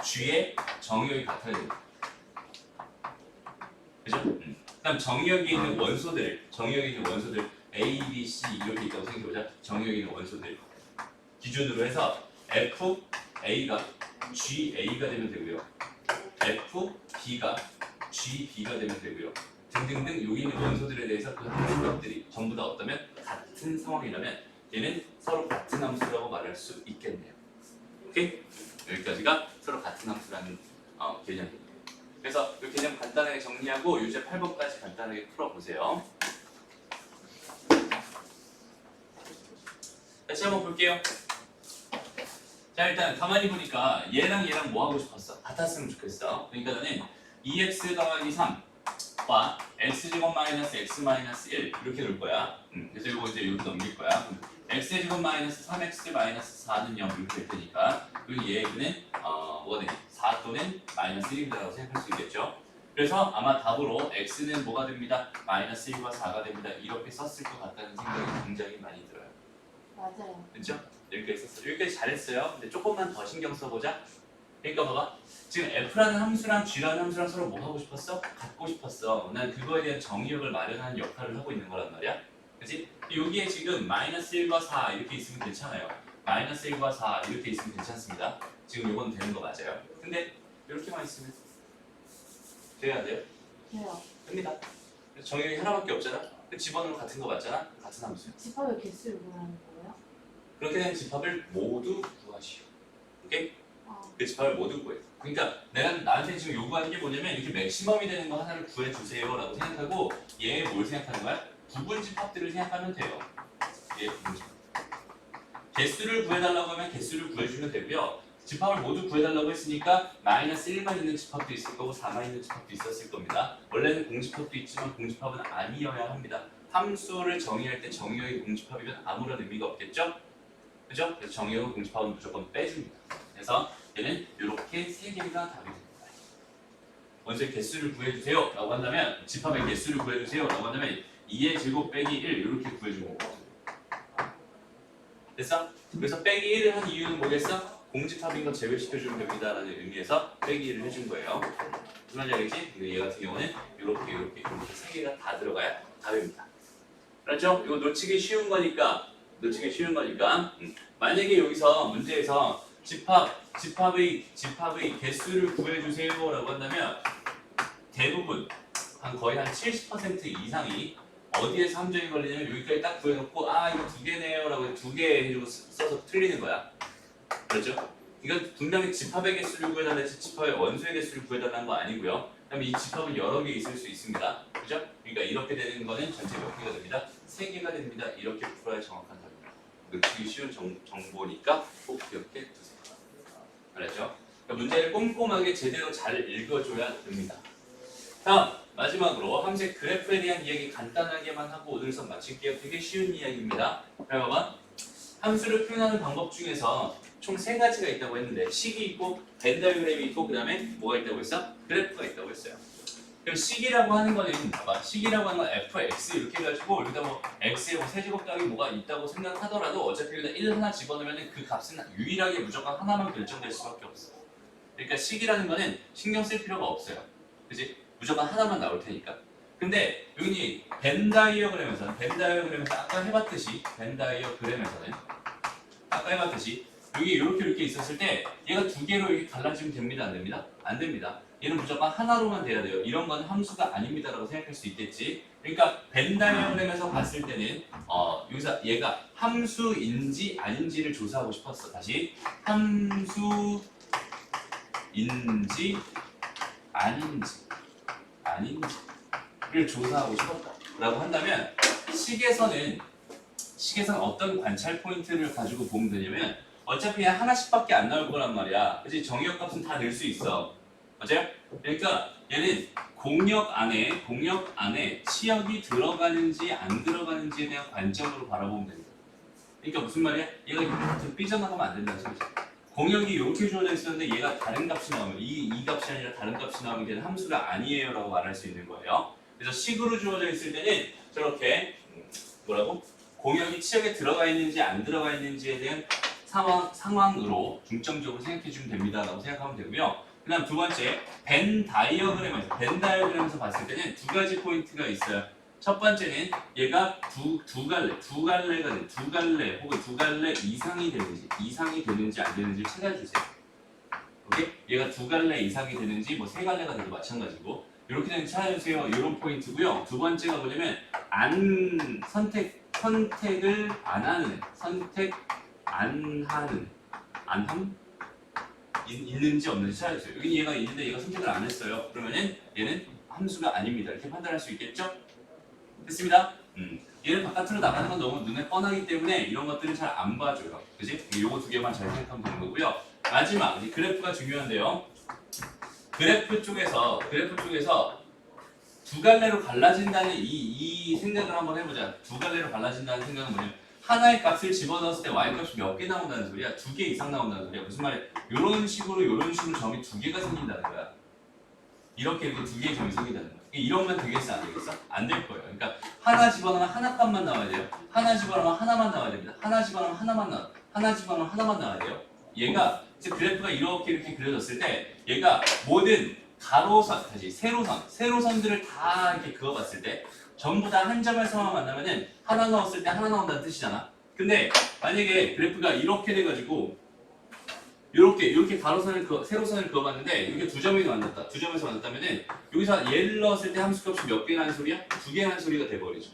G의 정의역이 같아야 됩니다. 그죠? 그다음 정의역에 있는 원소들 A, B, C 이렇게 있다고 생각해보자. 정의역에 있는 원소들 기준으로 해서 FA가 GA가 되면 되고요. FB가 GB가 되면 되고요. 등등등 여기 있는 원소들에 대해서 그 함수값들이 전부 다 어떠면 같은 상황이라면 얘는 서로 같은 함수라고 말할 수 있겠네요. 오케이? 여기까지가 서로 같은 함수라는 개념입니다. 그래서 이 개념 간단하게 정리하고 유제 8번까지 간단하게 풀어보세요. 다시 한번 볼게요. 자 일단 가만히 보니까 얘랑 뭐 하고 싶었어? 같았으면 좋겠어. 그러니까 나는 2x 더하기 3 봐. x제곱 마이너스 x 마이너스 1 이렇게 놓을 거야. 그래서 이거 이제 이렇게 넘길 거야. 그럼 x제곱 마이너스 3x 마이너스 4는 0 이렇게 될 테니까 그리고 얘는 뭐가 되니? 4 또는 마이너스 1이라고 생각할 수 있겠죠. 그래서 아마 답으로 x는 뭐가 됩니다? 마이너스 1과 4가 됩니다. 이렇게 썼을 것 같다는 생각이 굉장히 많이 들어요.
맞아요.
그렇죠? 여기까지 썼어요. 여기까지 잘했어요. 근데 조금만 더 신경 써보자. 그러니까 봐봐. 지금 f라는 함수랑 g라는 함수랑 서로 뭐 하고 싶었어? 같고 싶었어. 난 그거에 대한 정의역을 마련하는 역할을 하고 있는 거란 말이야. 그치? 여기에 지금 마이너스 1과 4 이렇게 있으면 괜찮아요. 마이너스 1과 4 이렇게 있으면 괜찮습니다. 지금 요건 되는 거 맞아요. 근데 이렇게만 있으면 돼야 돼요?
돼요.
됩니다. 그래서 정의역이 하나밖에 없잖아. 그 집어넣으면 같은 거 맞잖아? 같은 함수.
집합의 개수를 구하는 거예요?
그렇게 된 집합을 모두 구하시오. 오케이?
아,
그 집합을 모두 구해. 그러니까 내가 나한테 지금 요구하는 게 뭐냐면 이렇게 맥시멈이 되는 거 하나를 구해주세요라고 생각하고 얘 뭘 생각하는 거야? 부분 집합들을 생각하면 돼요. 얘 부분 집합. 개수를 구해달라고 하면 개수를 구해주면 되고요. 집합을 모두 구해달라고 했으니까 마이너스 1만 있는 집합도 있을 거고 4만 있는 집합도 있었을 겁니다. 원래는 공집합도 있지만 공집합은 아니어야 합니다. 함수를 정의할 때 정의역이 공집합이면 아무런 의미가 없겠죠? 그죠? 그래서 정의역은 공집합은 무조건 빼줍니다. 그래서 얘는 이렇게 3개가 답이 됩니다. 먼저 개수를 구해주세요 라고 한다면 집합의 개수를 구해주세요 라고 한다면 2의 제곱 빼기 1 이렇게 구해주는 거죠. 됐어? 그래서 빼기 1을 한 이유는 뭐겠어? 공집합인 거 제외시켜주면 됩니다 라는 의미에서 빼기 1을 해준 거예요. 무슨 말인지 알겠지? 근데 얘 같은 경우는 이렇게 3개가 다 들어가야 답입니다. 알았죠? 이거 놓치기 쉬운 거니까 만약에 여기서 문제에서 집합의 개수를 구해주세요 라고 한다면 대부분 거의 한 70% 이상이 어디에서 함정이 걸리냐면 여기까지 딱 구해놓고 이거 2개네요 라고 2개 해주고 써서 틀리는 거야. 그렇죠? 이건 분명히 집합의 개수를 구해달라는 집합의 원소의 개수를 구해달라는 거 아니고요. 그다음에 이 집합은 여러 개 있을 수 있습니다. 그죠? 그러니까 이렇게 되는 거는 전체 몇 개가 됩니다? 3개가 됩니다. 이렇게 풀어야 정확한 답입니다. 놓치기 쉬운 정보니까 꼭 기억해 두세요. 알았죠? 그러니까 문제를 꼼꼼하게 제대로 잘 읽어줘야 됩니다. 다음 마지막으로 함수의 그래프에 대한 이야기 간단하게만 하고 오늘 수업 마칠게요. 되게 쉬운 이야기입니다. 잘 봐봐. 함수를 표현하는 방법 중에서 총 3가지가 있다고 했는데 식이 있고 벤 다이어그램이 있고 그 다음에 뭐가 있다고 했어? 그래프가 있다고 했어요. 그럼 식이라고 하는 거는 봐봐. 식이라고 하는 건 fx 이렇게 해가지고 여기다 뭐 x에 뭐 세제곱 더하기 뭐가 있다고 생각하더라도 어차피 여기다 1 하나 집어넣으면 그 값은 유일하게 무조건 하나만 결정될 수밖에 없어. 그러니까 식이라는 거는 신경 쓸 필요가 없어요. 그치? 무조건 하나만 나올 테니까. 근데 여기 벤 다이어그램에서는 아까 해봤듯이 여기 이렇게 있었을 때 얘가 2개로 이렇게 갈라지면 됩니다, 안 됩니다? 안 됩니다. 얘는 무조건 하나로만 돼야 돼요. 이런 건 함수가 아닙니다라고 생각할 수 있겠지. 그러니까 벤 다이어그램에서 봤을 때는 여기서 얘가 함수인지 아닌지를 조사하고 싶었어. 다시 함수인지 아닌지를 조사하고 싶었다라고 한다면 식에서는 어떤 관찰 포인트를 가지고 보면 되냐면 어차피 하나씩밖에 안 나올 거란 말이야. 그치? 정의역 값은 다 낼 수 있어. 맞아요? 그러니까 얘는 공역 안에 치역이 들어가는지 안 들어가는지에 대한 관점으로 바라보면 됩니다. 그러니까 무슨 말이야? 얘가 삐져나가면 안 된다는 소리지. 공역이 이렇게 주어져 있었는데 얘가 다른 값이 나오면 이 값이 아니라 다른 값이 나오면 걔는 함수가 아니에요 라고 말할 수 있는 거예요. 그래서 식으로 주어져 있을 때는 저렇게 공역이 치역에 들어가 있는지 안 들어가 있는지에 대한 상황으로 중점적으로 생각해 주면 됩니다 라고 생각하면 되고요. 그 다음 두 번째 벤 다이어그램에서 봤을 때는 2가지 포인트가 있어요. 첫 번째는 얘가 두 갈래 혹은 2갈래 이상이 되는지 안 되는지 찾아주세요. 오케이? 얘가 2갈래 이상이 되는지 뭐 3갈래가 돼도 마찬가지고 이렇게 되면 찾아주세요. 이런 포인트고요. 두 번째가 뭐냐면 선택을 안 하는 있는지 없는지 찾아주세요. 여기 얘가 있는데 얘가 선택을 안 했어요. 그러면은 얘는 함수가 아닙니다. 이렇게 판단할 수 있겠죠? 됐습니다. 얘를 바깥으로 나가는 건 너무 눈에 뻔하기 때문에 이런 것들은 잘 안 봐줘요. 그지? 요거 2개만 잘 생각하면 되는 거고요. 마지막 그래프가 중요한데요. 그래프 쪽에서 두 갈래로 갈라진다는 이 생각을 한번 해보자. 두 갈래로 갈라진다는 생각은 뭐냐면 하나의 값을 집어넣었을 때 y값이 몇 개 나온다는 소리야? 2개 이상 나온다는 소리야. 무슨 말이야? 이런 식으로 점이 2개가 생긴다는 거야. 이렇게 2개의 점이 생긴다는 거야. 이러면 되겠어? 안 되겠어? 안 될 거예요. 그러니까 하나 집어넣으면 하나 값만 나와야 돼요. 하나 집어넣으면 하나만 나와야 됩니다. 하나 집어넣으면 하나만 나와. 하나 집어넣으면 하나만 나와야 돼요. 얘가 이제 그래프가 이렇게 그려졌을 때 얘가 모든 가로선, 다시 세로선들을 다 이렇게 그어봤을 때 전부 다 한 점에서만 만나면은 하나 넣었을 때 하나 나온다는 뜻이잖아. 근데 만약에 그래프가 이렇게 돼가지고 이렇게 가로선을 세로선을 그어봤는데 여기 두 점에서 만났다면은 여기서 얘를 넣었을 때 함수값이 몇 개라는 소리야? 2개라는 소리가 돼버리죠.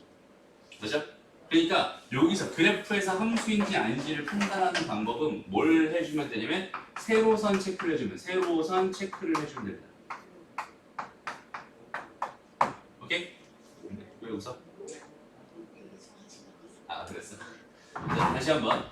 그죠? 그러니까 여기서 그래프에서 함수인지 아닌지를 판단하는 방법은 뭘 해주면 되냐면 세로선 체크를 해주면 됩니다. 오케이? 왜 웃어? 아 그랬어? 자, 다시 한번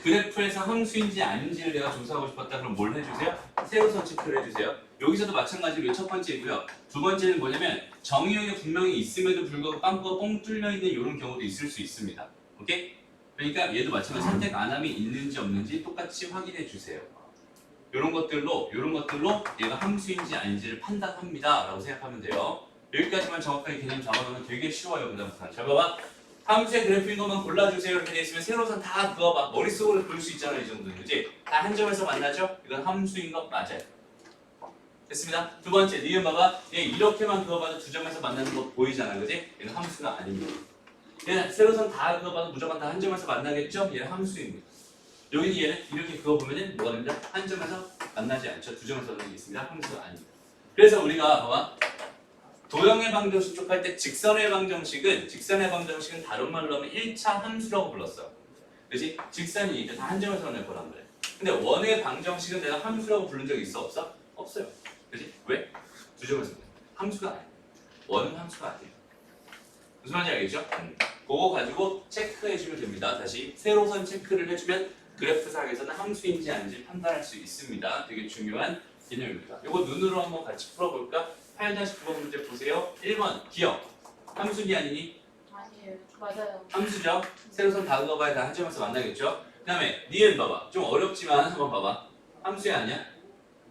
그래프에서 함수인지 아닌지를 내가 조사하고 싶었다 그럼 뭘 해주세요? 세로선 체크를 해주세요. 여기서도 마찬가지로 첫 번째이고요. 두 번째는 뭐냐면 정의역이 분명히 있음에도 불구하고 빵꾸가 뻥 뚫려 있는 이런 경우도 있을 수 있습니다. 오케이? 그러니까 얘도 마찬가지로 선택 안 함이 있는지 없는지 똑같이 확인해 주세요. 이런 것들로 얘가 함수인지 아닌지를 판단합니다 라고 생각하면 돼요. 여기까지만 정확하게 개념 잡아놓으면 되게 쉬워요. 그다음부터 잘 봐봐. 함수의 그래프인 것만 골라주세요 이렇게 돼 있으면 세로선 다 그어봐. 머릿속으로 그릴 수 있잖아. 이 정도는. 그치? 다 한 점에서 만나죠? 이건 함수인 것 맞아요. 됐습니다. 두 번째, 니은 봐봐. 얘 이렇게만 그어봐도 두 점에서 만나는 거 보이잖아. 그지? 얘는 함수가 아닙니다. 얘는 세로선 다 그어봐도 무조건 다 한 점에서 만나겠죠? 얘는 함수입니다. 여기는 얘는 이렇게 그어보면은 뭐가 됩니다? 한 점에서 만나지 않죠. 두 점에서 만나게 있습니다. 함수가 아닙니다. 그래서 우리가 봐봐. 도형의 방정식 쪽할 때 직선의 방정식은 다른 말로 하면 1차 함수라고 불렀어. 그렇지? 직선이니까 다 한 점에서 만날 거란 말이야. 근데 원의 방정식은 내가 함수라고 부른 적 있어? 없어? 없어요. 그렇지? 왜? 두 점에서 만나. 함수가 아니야. 원은 함수가 아니에요. 무슨 말인지 알겠죠? 그거 가지고 체크해주면 됩니다. 다시 세로선 체크를 해주면 그래프상에서는 함수인지 아닌지 판단할 수 있습니다. 되게 중요한 개념입니다. 이거 눈으로 한번 같이 풀어볼까? 8-9번 문제 보세요. 1번 기억. 함수니 아니니?
아니에요. 맞아요.
함수죠. 세로선 다 그어봐야 다 한 점에서 만나겠죠. 그 다음에 니은 봐봐. 좀 어렵지만 한번 봐봐. 함수야 아니야?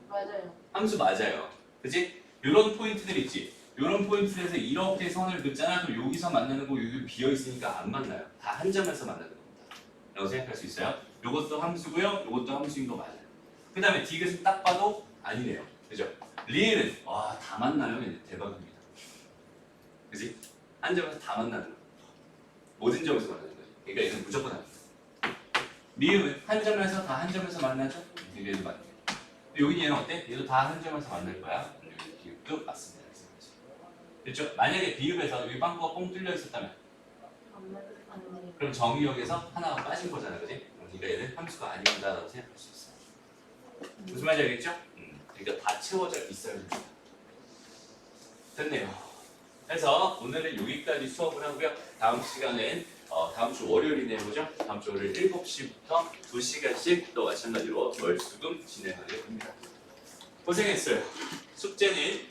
맞아요.
함수 맞아요. 그치? 요런 포인트들 있지. 요런 포인트에서 이렇게 선을 긋잖아. 그럼 여기서 만나는 거 여기 비어있으니까 안 만나요. 다 한 점에서 만나는 겁니다. 라고 생각할 수 있어요. 요것도 함수고요. 요것도 함수인 거 맞아요. 그 다음에 디귿은 딱 봐도 아니네요. 그죠? 리을은 와 다 만나요. 얘는 대박입니다. 그치? 한 점에서 다 만나는 거. 모든 점에서 만나는 거지. 그러니까 얘는 무조건 아닙니다. 미음은 한 점에서 다 한 점에서 만나죠? 얘도 맞네. 여기 얘는 어때? 얘도 다 한 점에서 만날 거야. 여기 비읍도 맞습니다. 그렇죠? 만약에 비읍에서 여기 빵꾸가 뻥 뚫려 있었다면
안 맞아요.
그럼 정의역에서 하나가 빠진 거잖아. 그지? 그러니까 얘는 함수가 아니다라고 생각할 수 있어요. 무슨 말인지 알겠죠? 그러니까 다 채워져 있어야 됩니다. 됐네요. 그래서 오늘은 여기까지 수업을 하고요. 다음 시간엔 다음 주 월요일이네 보죠? 다음 주 월요일 7시부터 2시간씩 또 마찬가지로 월수금 진행하게 됩니다. 고생했어요. 숙제는